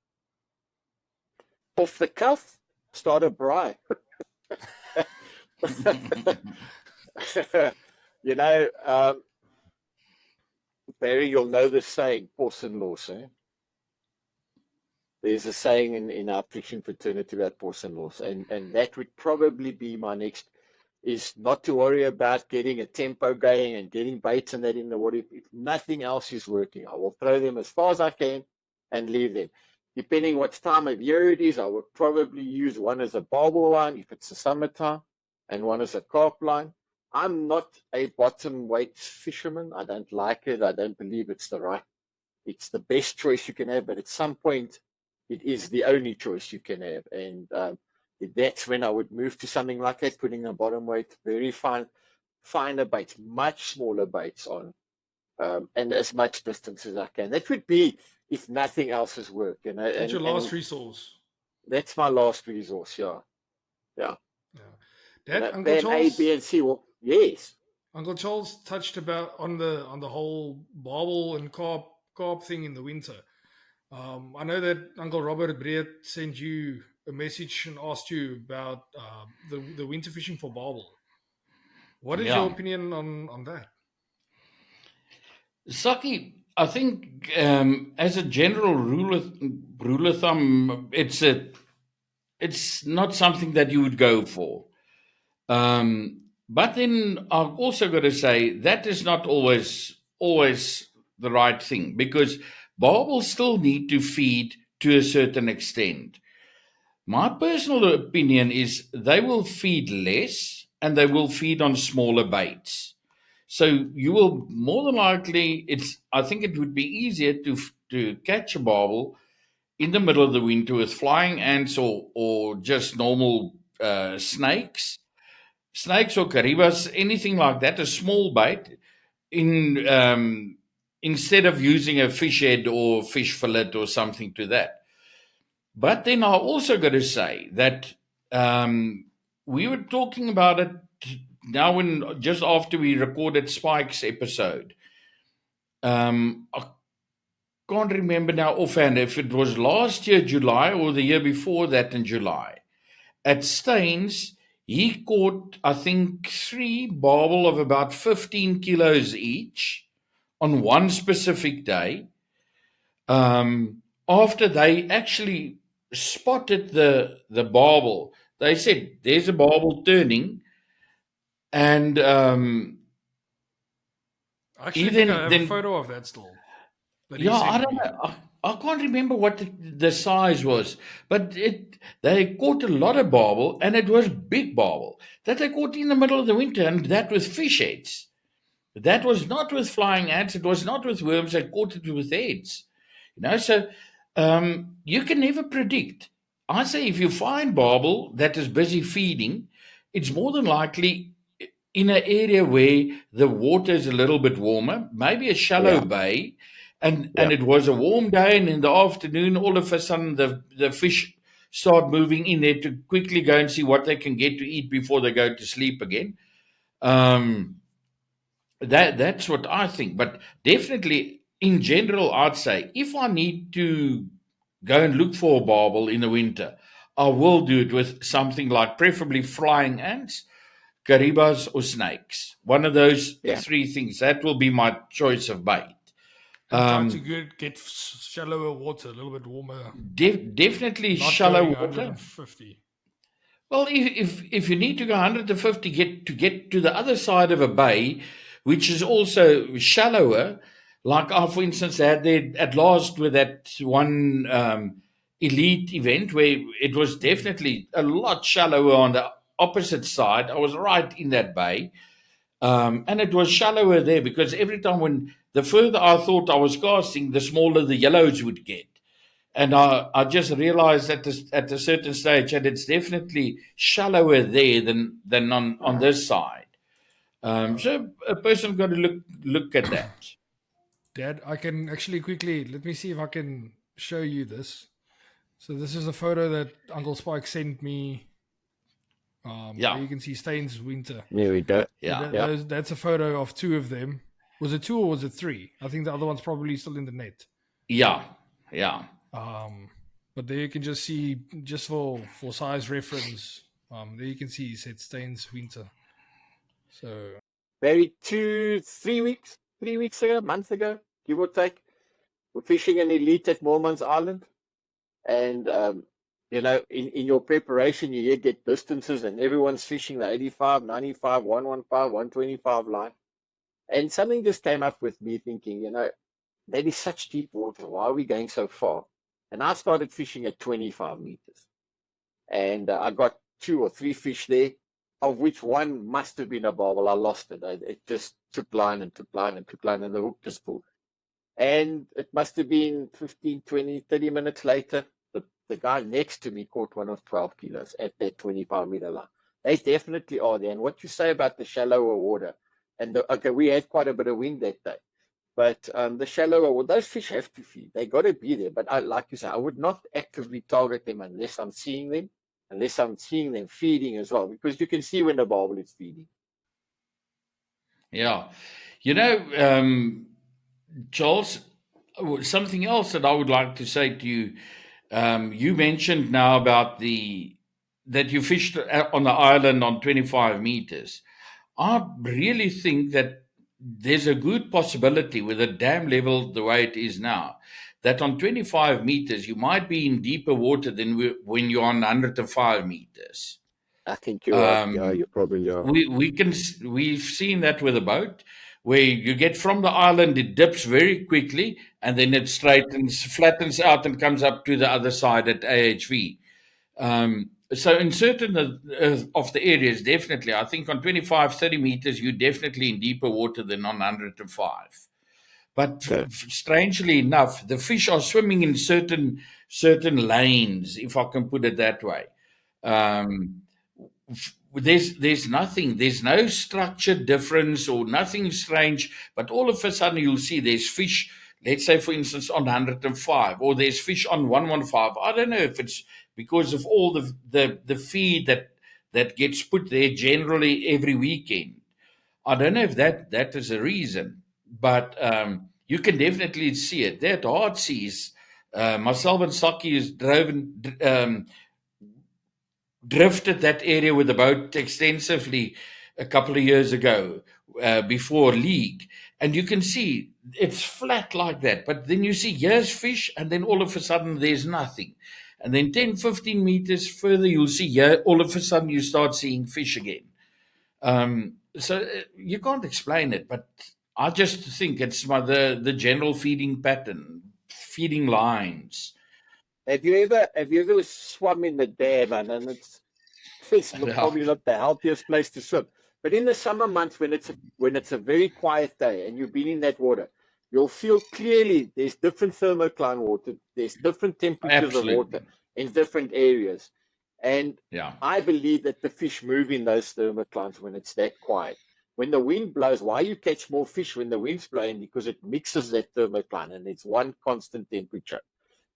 Off the cuff, start a braai. You know, Barry, you'll know the saying, porcelain-laws, eh? There's a saying in our fishing fraternity about porcelain-laws, and that would probably be my next, is not to worry about getting a tempo going and getting baits and that in the water. If nothing else is working, I will throw them as far as I can and leave them. Depending what time of year it is, I would probably use one as a barbel line if it's the summertime, and one as a carp line. I'm not a bottom weight fisherman. I don't like it. I don't believe it's the best choice you can have, but at some point it is the only choice you can have. And that's when I would move to something like that, putting a bottom weight, very finer baits, much smaller baits on, and as much distance as I can. That would be if nothing else has worked. You know, that's your last resource. That's my last resource, yeah. Dad, Uncle Charles, A, B, and C. Well, yes. Uncle Charles touched about on the whole barbel and carp thing in the winter. I know that Uncle Robert Breed sent you a message and asked you about the winter fishing for barbel. What is your opinion on that? Saki, I think as a general rule of thumb, it's not something that you would go for. But then I've also got to say that is not always the right thing, because barbels still need to feed to a certain extent. My personal opinion is they will feed less and they will feed on smaller baits. So you will more than likely, I think it would be easier to catch a barbel in the middle of the winter with flying ants or just normal snakes or caribas, anything like that, a small bait, instead of using a fish head or fish fillet or something to that. But then I also got to say that we were talking about it now just after we recorded Spike's episode. can't remember now offhand if it was last year July or the year before that in July. At Staines, he caught, I think, 3 barbel of about 15 kilos each on one specific day. After they actually spotted the barbel, they said, "There's a barbel turning," and I actually think I have a photo of that still. Yeah, I don't know. I can't remember what the size was, but they caught a lot of barbel, and it was big barbel that they caught in the middle of the winter, and that with fish heads. That was not with flying ants. It was not with worms. They caught it with heads. So you can never predict. I say if you find barbel that is busy feeding, it's more than likely in an area where the water is a little bit warmer, maybe a shallow bay, and it was a warm day, and in the afternoon, all of a sudden the fish start moving in there to quickly go and see what they can get to eat before they go to sleep again. That's what I think. But definitely, in general, I'd say if I need to go and look for a barbel in the winter, I will do it with something like preferably flying ants, caribas, or snakes. One of those 3 things. That will be my choice of bait. Try to get shallower water, a little bit warmer. Definitely Not shallow going water. 150. Well, if you need to go 150 get to the other side of a bay, which is also shallower, like I, for instance, had there at last with that one elite event where it was definitely a lot shallower on the opposite side. I was right in that bay. And it was shallower there because every time when the further I thought I was casting, the smaller the yellows would get. And I just realized at a certain stage that it's definitely shallower there than on this side. So a person got to look at that. Dad, I can actually quickly, let me see if I can show you this. So this is a photo that Uncle Spike sent me. There you can see Staines winter. There we go. That's a photo of 2 of them. Was it 2 or was it 3? I think the other one's probably still in the net. Yeah. But there you can just see, just for size reference, there you can see he said Staines winter. So maybe 3 weeks ago, a month ago, give or take, we're fishing an elite at Moorman's Island, and in your preparation, you get distances, and everyone's fishing the 85, 95, 115, 125 line, and something just came up with me thinking, that is such deep water. Why are we going so far? And I started fishing at 25 meters, and I got 2 or 3 fish there, of which one must have been a barbel. I lost it. It just took line, and the hook just pulled. And it must have been 15, 20, 30 minutes later, the guy next to me caught one of 12 kilos at that 25-meter line. They definitely are there. And what you say about the shallower water, and we had quite a bit of wind that day, but the shallower water, those fish have to feed. They got to be there. But like you say, I would not actively target them unless I'm seeing them feeding as well, because you can see when the barbel is feeding. Yeah. Charles, something else that I would like to say to you, you mentioned now about that you fished on the island on 25 meters. I really think that there's a good possibility with the dam level the way it is now, that on 25 meters, you might be in deeper water than when you're on 105 meters. I think you're right. Yeah, you probably are. We've seen that with a boat, where you get from the island, it dips very quickly, and then it flattens out and comes up to the other side at AHV. So in certain of the areas, definitely, I think on 25, 30 meters, you're definitely in deeper water than on 105. But strangely enough, the fish are swimming in certain lanes, if I can put it that way. There's nothing, there's no structured difference or nothing strange, but all of a sudden you'll see there's fish, let's say, for instance, on 105, or there's fish on 115. I don't know if it's because of all the feed that gets put there generally every weekend. I don't know if that is a reason, but you can definitely see it. They're at hard seas. Myself and Saki has drifted that area with the boat extensively a couple of years ago, before league, and you can see it's flat like that, but then you see here's fish, and then all of a sudden there's nothing, and then 10-15 meters further you'll see here all of a sudden you start seeing fish again. So you can't explain it, but I just think it's the general feeding pattern, feeding lines. Have you ever swum in the dam, man? And it's probably not the healthiest place to swim. But in the summer months, when it's a very quiet day and you've been in that water, you'll feel clearly there's different thermocline water, there's different temperatures of water in different areas. And I believe that the fish move in those thermoclines when it's that quiet. When the wind blows, why you catch more fish when the wind's blowing? Because it mixes that thermocline and it's one constant temperature.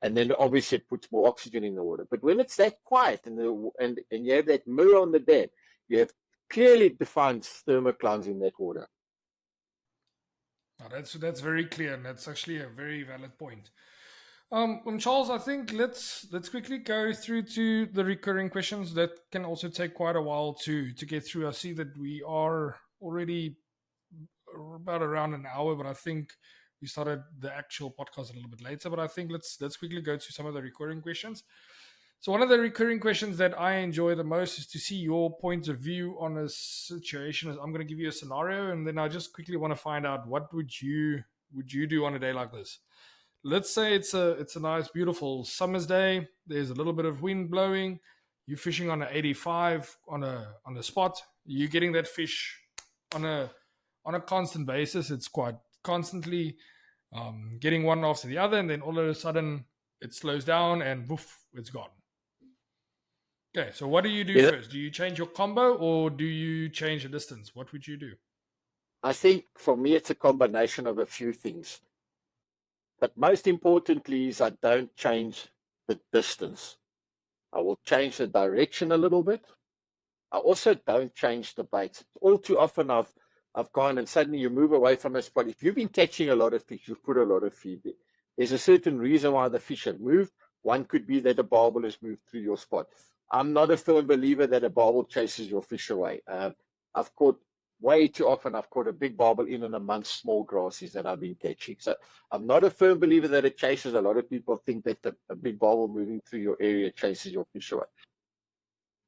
And then obviously it puts more oxygen in the water. But when it's that quiet and you have that mirror on the dam, you have clearly defined thermoclines in that water. Oh, that's very clear, and that's actually a very valid point. Charles, I think let's quickly go through to the recurring questions that can also take quite a while to get through. I see that we are already about around an hour, but I think we started the actual podcast a little bit later. But I think let's quickly go to some of the recurring questions. So one of the recurring questions that I enjoy the most is to see your point of view on a situation. I'm going to give you a scenario, and then I just quickly want to find out what would you do on a day like this. Let's say it's a nice, beautiful summer's day. There's a little bit of wind blowing. You're fishing on an 85 on a spot. You're getting that fish on a constant basis. It's quite constantly getting one after the other, and then all of a sudden it slows down and woof, it's gone. Okay, so what do you do first? Do you change your combo or do you change the distance? What would you do? I think for me it's a combination of a few things. But most importantly is I don't change the distance. I will change the direction a little bit. I also don't change the baits. All too often I've gone and suddenly you move away from a spot. If you've been catching a lot of fish, you've put a lot of feed there. There's a certain reason why the fish have moved. One could be that a barbel has moved through your spot. I'm not a firm believer that a barbel chases your fish away. I've caught way too often. I've caught a big barbel in and amongst small grasses that I've been catching. So I'm not a firm believer that it chases. A lot of people think that a big barbel moving through your area chases your fish away.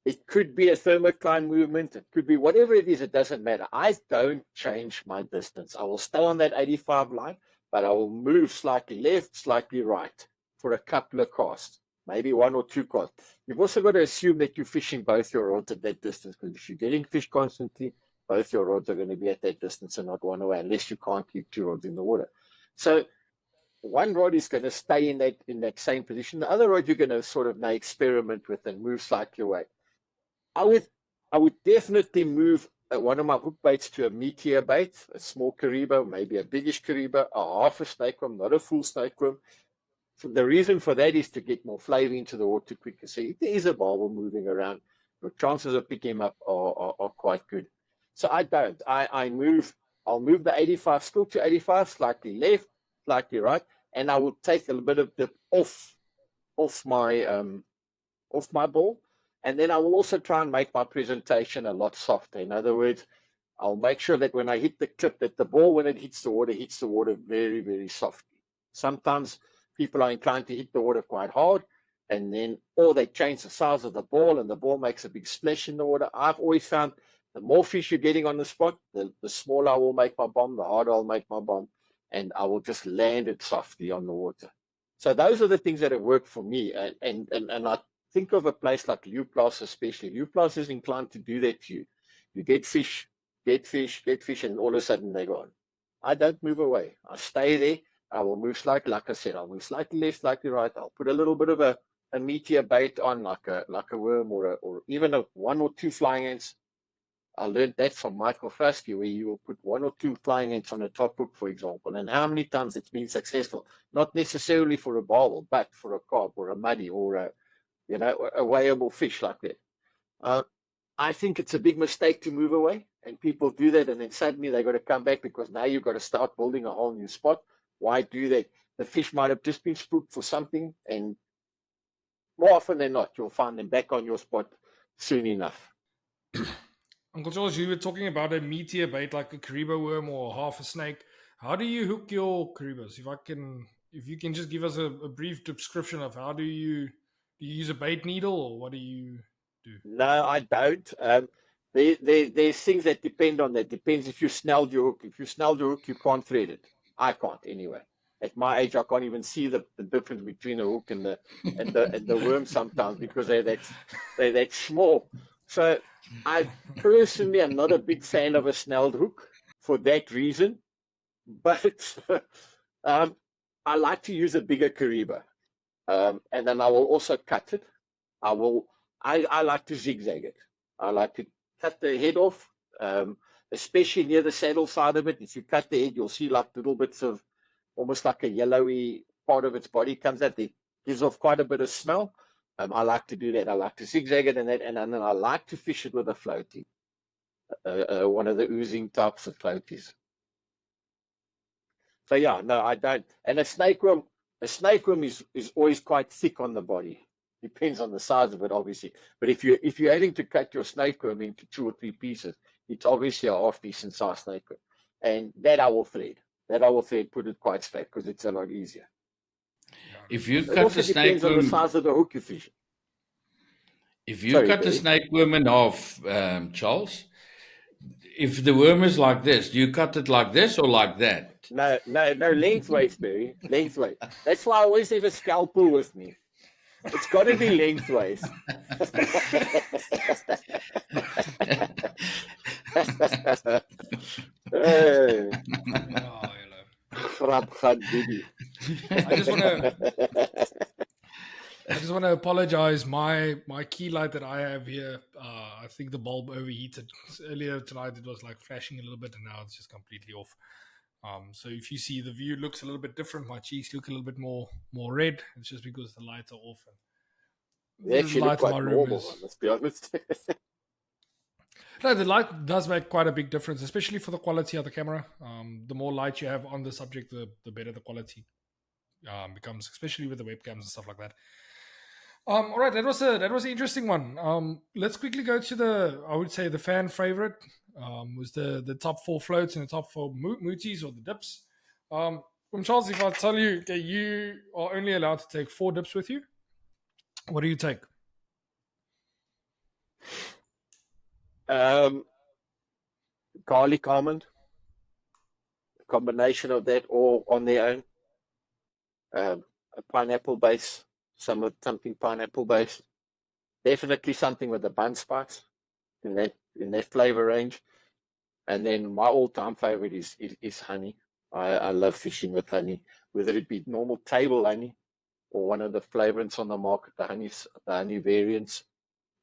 It could be a thermocline movement. It could be whatever it is. It doesn't matter. I don't change my distance. I will stay on that 85 line, but I will move slightly left, slightly right for a couple of casts, maybe one or two casts. You've also got to assume that you're fishing both your rods at that distance, because if you're getting fish constantly, both your rods are going to be at that distance and not one away, unless you can't keep two rods in the water. So one rod is going to stay in that same position. The other rod you're going to sort of now experiment with and move slightly away. I would definitely move one of my hook baits to a meatier bait, a small cariba, maybe a biggish cariba, a half a snake worm, not a full snake worm. So the reason for that is to get more flavor into the water quicker. So if there is a barbel moving around, your chances of picking him up are quite good. So I don't. I'll move the 85 still to 85, slightly left, slightly right, and I will take a little bit of dip off my ball. And then I will also try and make my presentation a lot softer. In other words, I'll make sure that when I hit the clip, that the ball, when it hits the water very, very softly. Sometimes people are inclined to hit the water quite hard, or they change the size of the ball, and the ball makes a big splash in the water. I've always found the more fish you're getting on the spot, the smaller I will make my bomb, the harder I'll make my bomb, and I will just land it softly on the water. So those are the things that have worked for me. And I think of a place like Lewplas especially. Lewplas is inclined to do that to you. You get fish, and all of a sudden they're gone. I don't move away. I stay there. I will move slightly, like I said, I'll move slightly left, slightly right. I'll put a little bit of a meatier bait on, like a worm or even one or two flying ants. I learned that from Michael Frasky, where you will put one or two flying ants on a top hook, for example, and how many times it's been successful. Not necessarily for a barbel, but for a carp or a muddy or a weighable fish like that. I think it's a big mistake to move away, and people do that, and then suddenly they got to come back because now you've got to start building a whole new spot. Why do that? The fish might have just been spooked for something, and more often than not, you'll find them back on your spot soon enough. Uncle George, you were talking about a meteor bait like a Kariba worm or half a snake. How do you hook your Karibas? If you can just give us a brief description of how do you use a bait needle, or what do you do? No, I don't. There's things that depend on that. Depends if you snelled your hook. If you snelled your hook, you can't thread it. I can't anyway. At my age, I can't even see the difference between a hook and the worm sometimes, because they're that small. So I personally am not a big fan of a snelled hook for that reason. But I like to use a bigger Kariba, and then I will also cut it. I like to zigzag it. I like to cut the head off, especially near the saddle side of it. If you cut the head, you'll see like little bits of almost like a yellowy part of its body comes out. It gives off quite a bit of smell. I like to do that. I like to zigzag it and then I like to fish it with a floaty, one of the oozing types of floaties. So yeah, no, I don't. And a snake worm is always quite thick on the body. Depends on the size of it, obviously. But if you're aiming to cut your snake worm into 2 or 3 pieces, it's obviously a half decent size snake worm, and that I will thread. Put it quite straight because it's a lot easier. If you It cut also the snake depends on the worm, size of the hook you fish. if you Sorry, cut the Barry. snake worm in half, Charles, if the worm is like this, do you cut it like this or like that? No, lengthways, Barry. Lengthways. That's why I always have a scalpel with me. It's got to be lengthways. Hey. Oh, hello. I just want to apologize. My key light that I have here, I think the bulb overheated. Earlier tonight it was like flashing a little bit, and now it's just completely off. So if you see the view looks a little bit different, my cheeks look a little bit more red. It's just because the lights are off. And they actually look quite normal, let's be honest. No, the light does make quite a big difference, especially for the quality of the camera. The more light you have on the subject, the better the quality becomes, especially with the webcams and stuff like that. All right, that was an interesting one. Let's quickly go to I would say the fan favorite was the top 4 floats and the top 4 mutis or the dips. From Charles, if I tell you, okay, you are only allowed to take 4 dips with you, what do you take? Garlic almond, a combination of that all on their own. A pineapple base, something pineapple based. Definitely something with the bun spice in that flavor range. And then my all-time favorite is honey. I love fishing with honey, whether it be normal table honey or one of the flavorants on the market, the honey variants.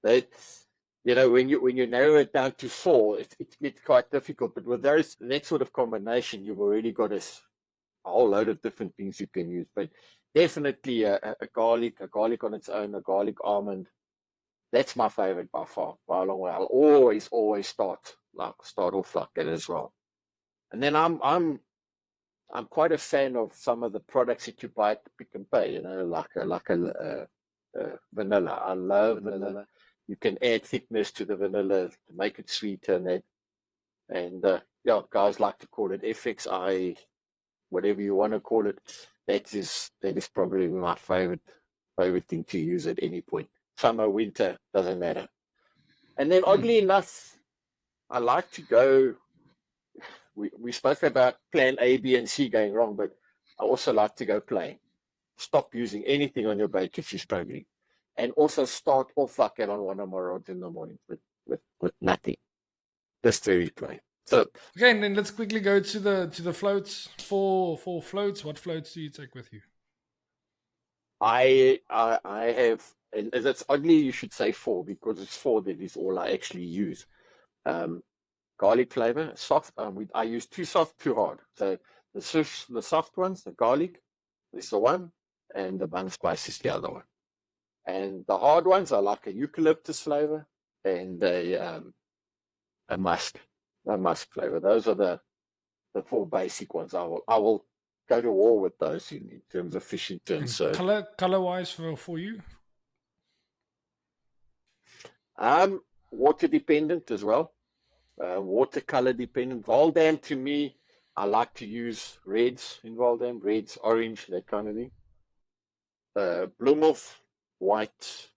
They, when you narrow it down to 4, it gets quite difficult. But with that sort of combination, you've already got a whole load of different things you can use. But definitely a garlic on its own, a garlic almond. That's my favorite by far, by a long way. I'll always start off like that as well. And then I'm quite a fan of some of the products that you buy at the Pick and Pay. Like a vanilla. I love vanilla. You can add thickness to the vanilla to make it sweeter and that. And guys like to call it FXI, whatever you want to call it. That is probably my favorite thing to use at any point. Summer, winter, doesn't matter. And then oddly enough, I like to go. We spoke about plan A, B, and C going wrong, but I also like to go plain. Stop using anything on your bait if you're struggling, and also start off like that on one of my rods in the morning with nothing, just very plain. So okay, and then let's quickly go to the floats. For floats, what floats do you take with you? I have, and it's oddly you should say 4 because it's 4 that is all I actually use. Garlic flavor, soft. I use 2 soft, 2 hard. So the soft ones, the garlic, is the one, and the bun spice is the other one. And the hard ones are like a eucalyptus flavor and a musk flavor. Those are the 4 basic ones I will go to war with those in terms of fishing terms. And So, color wise for you? water dependent as well. Watercolor dependent. Valdam, to me, I like to use reds in Valdam, reds, orange, that kind of thing. Bloemhof, white.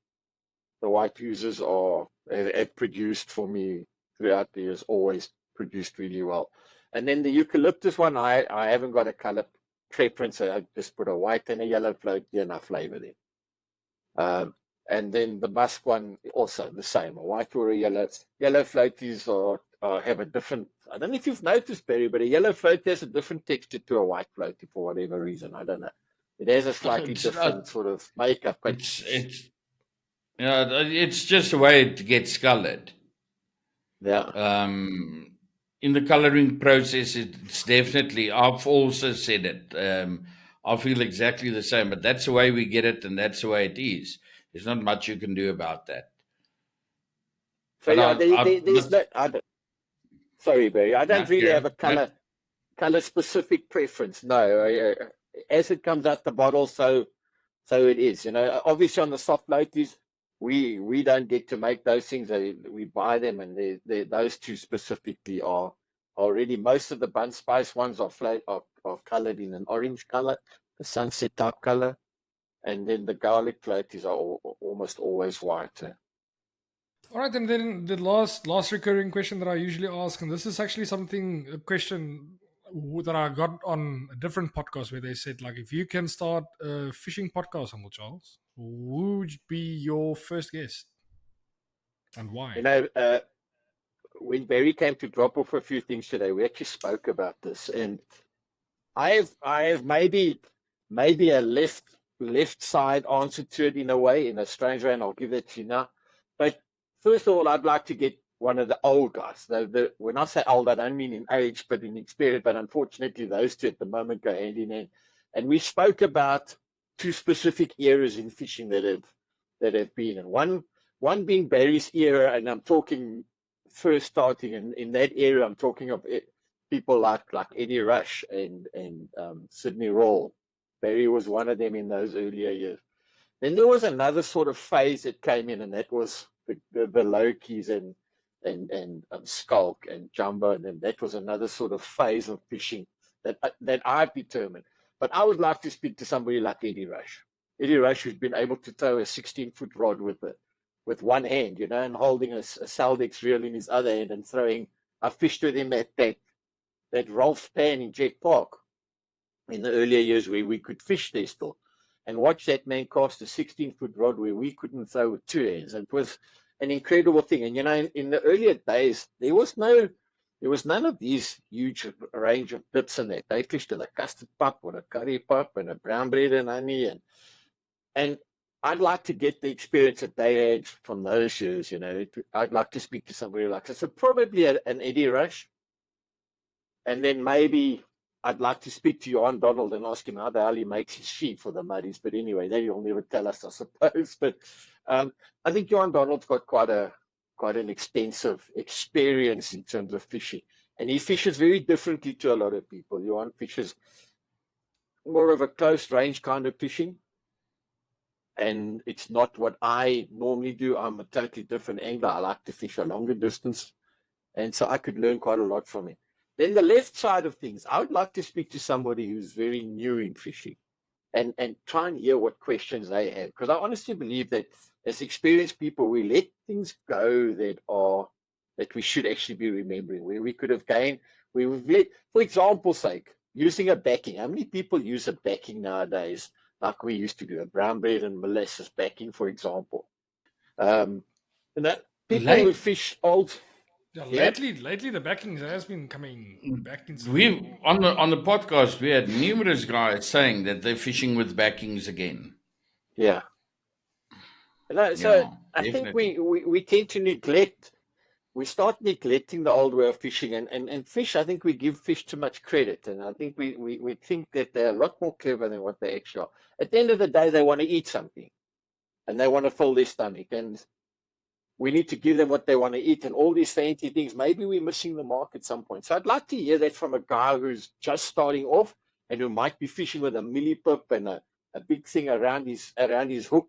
The white users have produced for me throughout the years, always produced really well. And then the eucalyptus one, I haven't got a color preference. So I just put a white and a yellow float there and I flavor them. And then the musk one, also the same, a white or a yellow. Yellow floaties have a different, I don't know if you've noticed, Barry, but a yellow float has a different texture to a white floaty for whatever reason. I don't know. It has a slightly different sort of makeup. But it's just a way it gets colored. Yeah. In the coloring process, it's definitely, I've also said it. I feel exactly the same, but that's the way we get it, and that's the way it is. There's not much you can do about that. So there's no. Sorry, Barry. I don't really have a color specific preference. No, as it comes out the bottle, so it is. Obviously on the soft floaties, we don't get to make those things. We buy them, and those two specifically are already. Most of the bun spice ones are colored in an orange color, the sunset type color, and then the garlic floaties are almost always white. All right, and then the last recurring question that I usually ask, and this is actually a question that I got on a different podcast where they said, like, if you can start a fishing podcast, Uncle Charles, who would be your first guest and why? When Barry came to drop off a few things today, we actually spoke about this, and I have maybe a left side answer to it in a strange way, and I'll give that to you now. But first of all, I'd like to get one of the old guys. When I say old, I don't mean in age, but in experience. But unfortunately, those two at the moment go hand in hand. And we spoke about two specific eras in fishing that have been, and one being Barry's era, and I'm talking first starting in that era. I'm talking of people like Eddie Rush and Sydney Roll. Barry was one of them in those earlier years. Then there was another sort of phase that came in, and that was the Lokies and Skulk and Jumbo, and then that was another sort of phase of fishing that I've determined. But I would like to speak to somebody like Eddie Rush. Eddie Rush, who's been able to tow a 16-foot rod with one hand, and holding a Saldex reel in his other hand and throwing. I fished with him at that Rolf Pan in Jet Park in the earlier years where we could fish there still. And watch that man cast a 16-foot rod where we couldn't throw with two hands. It was an incredible thing. And in the earlier days, there was none of these huge range of bits in that. They fished with a custard pup or a curry pup and a brown bread and honey. And I'd like to get the experience that they had from those years. I'd like to speak to somebody like that. So probably an Eddie Rush. And then maybe I'd like to speak to Johan Donald and ask him how the hell he makes his feed for the muddies. But anyway, that he'll never tell us, I suppose. But I think Johan Donald's got quite an extensive experience in terms of fishing. And he fishes very differently to a lot of people. Johan fishes more of a close range kind of fishing. And it's not what I normally do. I'm a totally different angler. I like to fish a longer distance. And so I could learn quite a lot from him. Then the left side of things, I would like to speak to somebody who's very new in fishing and try and hear what questions they have. Because I honestly believe that as experienced people, we let things go that we should actually be remembering, where we could have gained. We've let, for example's sake, using a backing. How many people use a backing nowadays, like we used to do, a brown bread and molasses backing, for example? And that people who fish old. Yeah, lately the backings has been coming back into. We on the podcast we had numerous guys saying that they're fishing with backings again. Yeah. So I think we tend to neglect. We start neglecting the old way of fishing, and fish. I think we give fish too much credit, and I think we think that they're a lot more clever than what they actually are. At the end of the day, they want to eat something, and they want to fill their stomach, and we need to give them what they want to eat, and all these fancy things. Maybe we're missing the mark at some point. So I'd like to hear that from a guy who's just starting off and who might be fishing with a millipip and a big thing around his hook.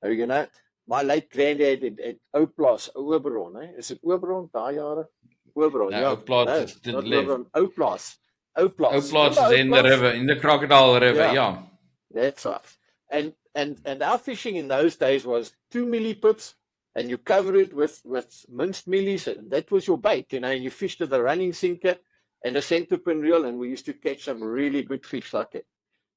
You know, my late granddad at Oplaas, Oberon, is it Oberon? Oberon, No, yeah. Oplaas No, is to the not left. Oberon, Oplaas. Oplaas. Oplaas is in the Oplaas? river, in the Crocodile River, Yeah. yeah. That's right. And our fishing in those days was 2 millipips, and you cover it with minced millies, and that was your bait, you know, and you fished with a running sinker and a centerpin reel, and we used to catch some really good fish like it.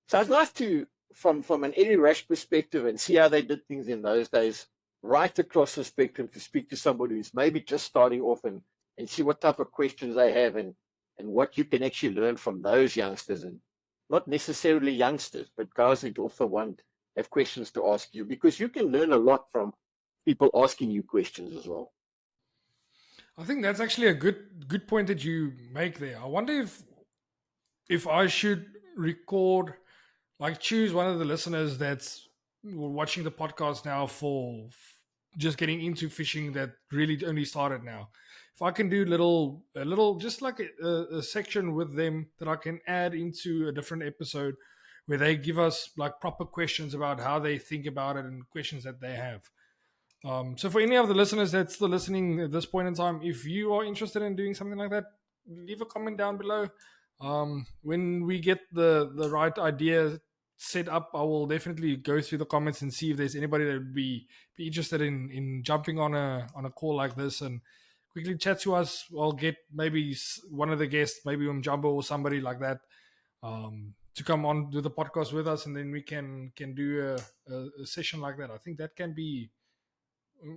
So it's nice to, from an Eddie Rush perspective, and see how they did things in those days, right across the spectrum, to speak to somebody who's maybe just starting off and see what type of questions they have and what you can actually learn from those youngsters, and not necessarily youngsters, but guys who also have questions to ask you, because you can learn a lot from people asking you questions as well. I think that's actually a good point that you make there. I wonder if I should record, like choose one of the listeners that's watching the podcast now for just getting into fishing, that really only started now. If I can do a little, just like a section with them that I can add into a different episode, where they give us like proper questions about how they think about it and questions that they have. So for any of the listeners that's still listening at this point in time, if you are interested in doing something like that, leave a comment down below. When we get the right idea set up, I will definitely go through the comments and see if there's anybody that would be interested in jumping on a call like this and quickly chat to us. I'll get maybe one of the guests, maybe Jumbo or somebody like that, to come on do the podcast with us, and then we can do a session like that. I think that can be,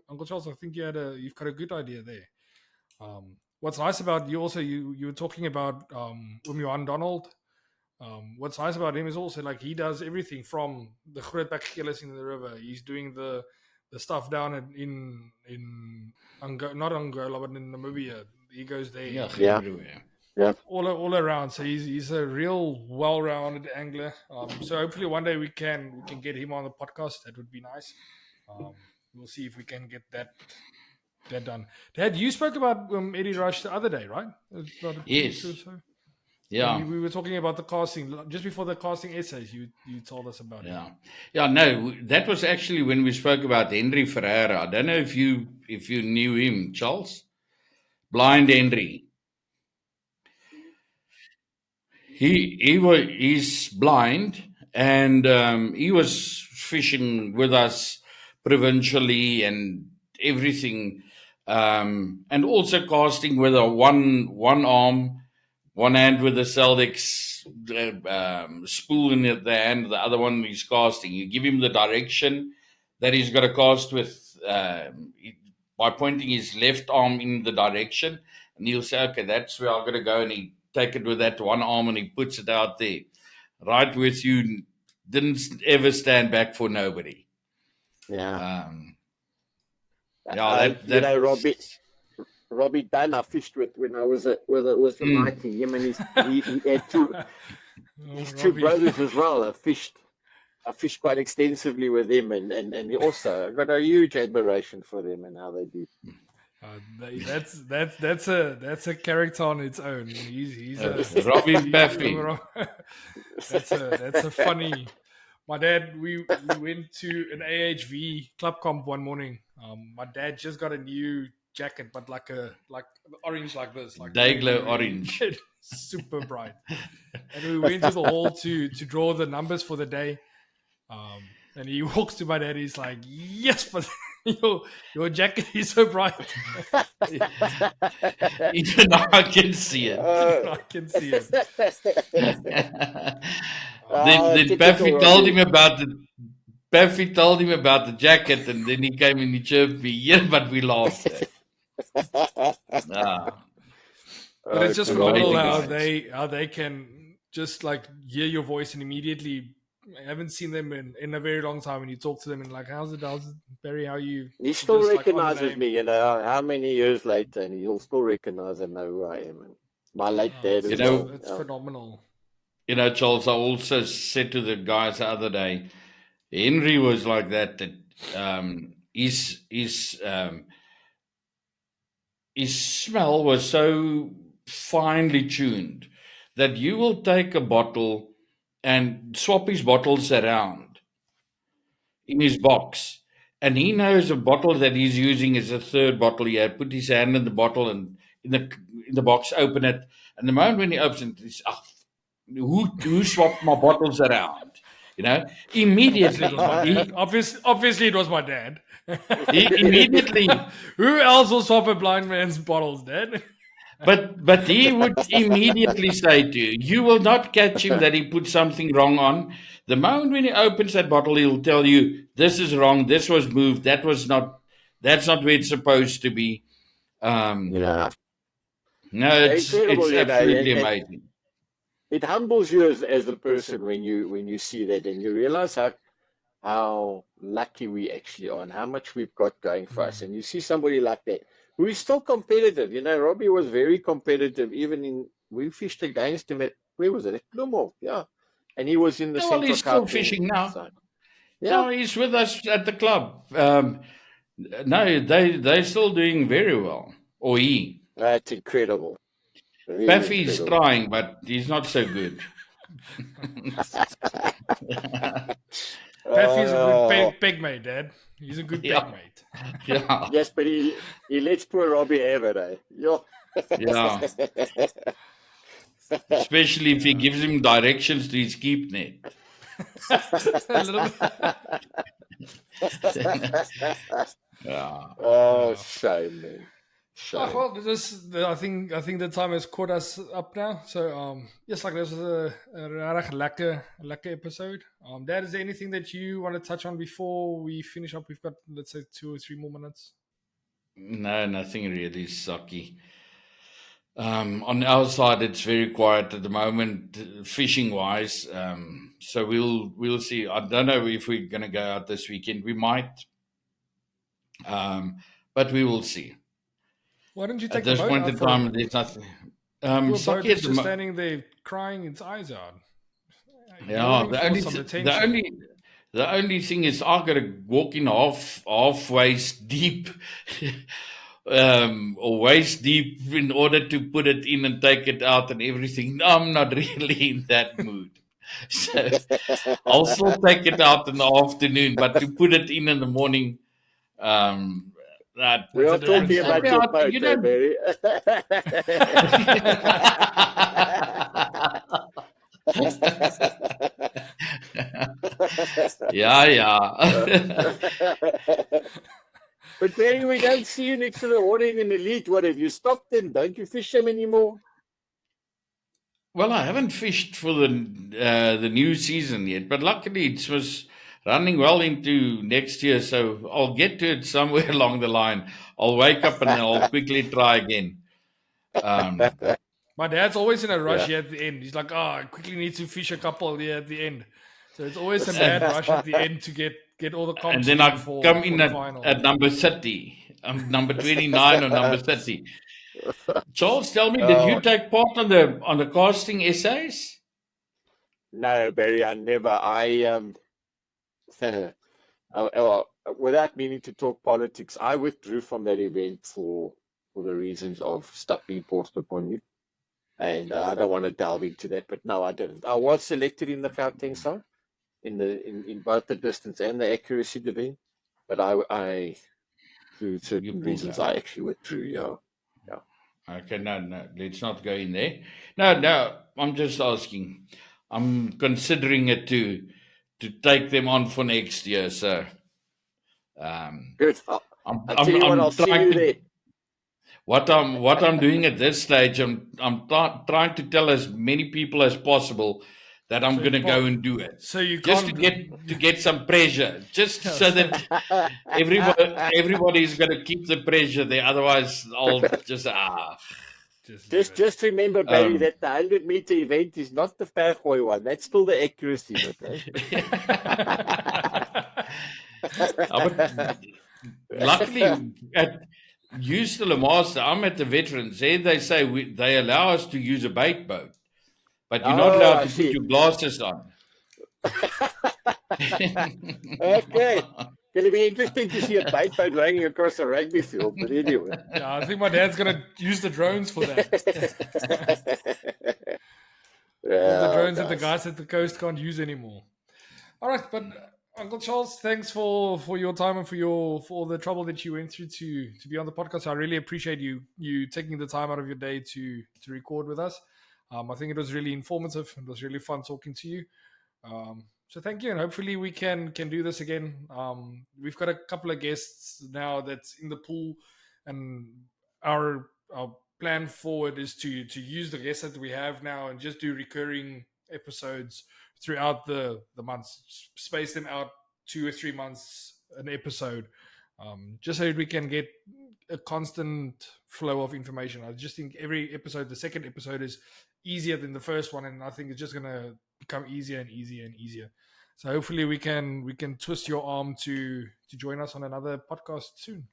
Uncle Charles, I think you've got a good idea there. What's nice about you also, you were talking about Johan Donald. What's nice about him is also, like, he does everything from the Grootbek in the river. He's doing the stuff down in not Angola, but in Namibia. He goes there. Yeah. All around. So he's a real well-rounded angler. So hopefully one day we can get him on the podcast. That would be nice. We'll see if we can get that done. Dad, you spoke about Eddie Rush the other day, right? Yes. Yeah. We were talking about the casting just before the casting essays. You told us about it. Yeah. No, that was actually when we spoke about Henry Ferreira. I don't know if you knew him, Charles. Blind Henry. He's blind, and he was fishing with us provincially and everything, and also casting with a one arm, one hand with the Celdex spool in the hand, the other one he's casting. You give him the direction that he's got to cast with by pointing his left arm in the direction, and he'll say, okay, that's where I'm going to go, and he take it with that one arm and he puts it out there. Right with you, didn't ever stand back for nobody. Yeah. Robbie Dunn I fished with when I was with the Mighty. Him and he had his two brothers as well. I fished quite extensively with him, and he also got a huge admiration for them and how they do. That's a character on its own. He's Robbie Paffy. That's a funny. My dad, we went to an AHV club comp one morning. My dad just got a new jacket, but like orange, like this, like Dayglow orange, super bright. And we went to the hall to draw the numbers for the day. And he walks to my dad. He's like, "Yes, but your jacket is so bright." Even I can see it. I can see it. Then Paffy told him about the jacket, and then he came and he chirped me. Yeah, but we laughed. But it's just phenomenal how they can just like hear your voice and immediately. I haven't seen them in a very long time, and you talk to them and like, how's it, Barry? How you? He still recognizes me, you know. How many years later, and he'll still recognize and know who I am. And my late dad, you know, it's phenomenal. You know, Charles, I also said to the guys the other day, Henry was like that. His smell was so finely tuned that you will take a bottle and swap his bottles around in his box. And he knows a bottle that he's using is a third bottle. He had put his hand in the bottle and in the box, open it. And the moment when he opens it, he's, who swapped my bottles around? Immediately. Obviously, it was my dad. He immediately. Who else will swap a blind man's bottles, Dad? But he would immediately say to you, you will not catch him that he put something wrong on. The moment when he opens that bottle, he'll tell you, this is wrong, this was moved, that's not where it's supposed to be. No, it's absolutely amazing. It humbles you as a person when you see that, and you realize how lucky we actually are and how much we've got going for us. And you see somebody like that who is still competitive. Robbie was very competitive. We fished against him at, where was it? At Bloemhof, yeah. And he was in the Central Cape. He's still fishing now. So, yeah, he's with us at the club. No, they're still doing very well. Or he. That's incredible. Really Paffy's trying, but he's not so good. Paffy's a good peg mate, Dad. He's a good peg mate. Yeah. Yes, but he lets poor Robbie have it, eh? Yeah. Especially if he gives him directions to his keep net. A little bit. Yeah. Oh, shame, man. Well, I think the time has caught us up now. So, yes, like this was a lekker episode. Dad, is there anything that you want to touch on before we finish up? We've got, let's say, 2 or 3 more minutes. No, nothing really, Saki. On our side, it's very quiet at the moment, fishing-wise. So we'll see. I don't know if we're going to go out this weekend. We might, but we will see. Why don't you take at this point in time? There's nothing. Saki is just standing there crying its eyes out. Yeah, the only thing is I've got to walk in half waist deep. Or waist deep in order to put it in and take it out and everything. No, I'm not really in that mood. So I'll still take it out in the afternoon, but to put it in the morning, we're not talking about your boat, Barry. Yeah. But Barry, we don't see you next to the water in the elite. What, have you stopped them? Don't you fish them anymore? Well, I haven't fished for the new season yet, but luckily it was running well into next year, so I'll get to it somewhere along the line. I'll wake up and I'll quickly try again. My dad's always in a rush here at the end. He's like, I quickly need to fish a couple here at the end. So it's always a mad rush at the end to get all the comps. And then I come in at number 30, number 29 or number 30. Charles, tell me, did you take part on the casting essays? No, Barry, I never. Without meaning to talk politics, I withdrew from that event for the reasons of stuff being forced upon you. And I don't want to delve into that, but no, I didn't. I was selected in the Gauteng side, in both the distance and the accuracy debate, but I through certain reasons, I actually withdrew. Yeah. Okay, no, let's not go in there. No, I'm just asking. I'm considering it to take them on for next year, so. Good. I'll tell you what, I'll see you there. What I'm doing at this stage, I'm trying to tell as many people as possible that I'm going to go and do it. So you just to get some pressure, just so that everybody's going to keep the pressure there. Otherwise, I'll just Just remember, Barry, that the 100-meter event is not the Papgooi one. That's still the accuracy. Luckily, you're still a master. I'm at the veterans. They say they allow us to use a bait boat, but you're not allowed to put your glasses on. Okay. Going to be interesting to see a bait boat running across a rugby field, but anyway. Yeah, I think my dad's going to use the drones for that. all the drones that the guys. guys at the coast can't use anymore. All right, but Uncle Charles, thanks for your time and for all the trouble that you went through to be on the podcast. I really appreciate you taking the time out of your day to record with us. I think it was really informative. It was really fun talking to you. So thank you, and hopefully we can do this again. We've got a couple of guests now that's in the pool, and our plan forward is to use the guests that we have now and just do recurring episodes throughout the months, space them out 2 or 3 months an episode, just so that we can get a constant flow of information. I just think every episode, the second episode, is easier than the first one, and I think it's just going to become easier and easier and easier. So hopefully we can twist your arm to join us on another podcast soon.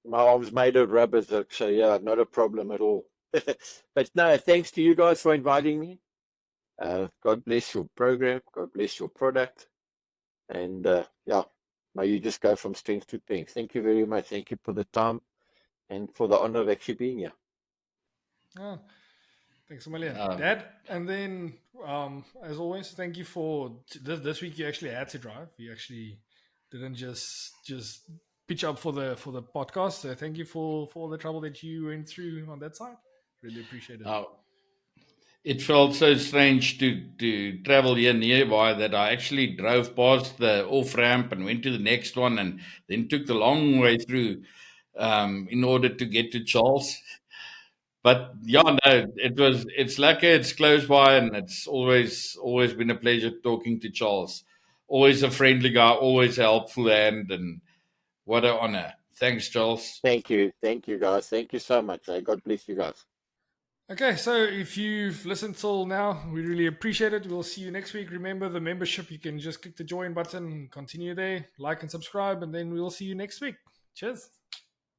My arm's made of rubber, so yeah, not a problem at all. But no, thanks to you guys for inviting me. God bless your program. God bless your product. And yeah, may you just go from strength to strength. Thank you very much. Thank you for the time and for the honor of actually being here. Oh, thanks a million, Dad. And then, as always, thank you for this week. You actually had to drive. You actually didn't just pitch up for the podcast. So thank you for all the trouble that you went through on that side. Really appreciate it. It felt so strange to travel here nearby that I actually drove past the off ramp and went to the next one, and then took the long way through in order to get to Charles. But yeah, no, it's lucky it's close by, and it's always been a pleasure talking to Charles. Always a friendly guy, always a helpful hand, and what an honor. Thanks, Charles. Thank you guys. Thank you so much. God bless you guys. Okay, so if you've listened till now, we really appreciate it. We'll see you next week. Remember the membership, you can just click the join button, continue there, like and subscribe, and then we'll see you next week. Cheers.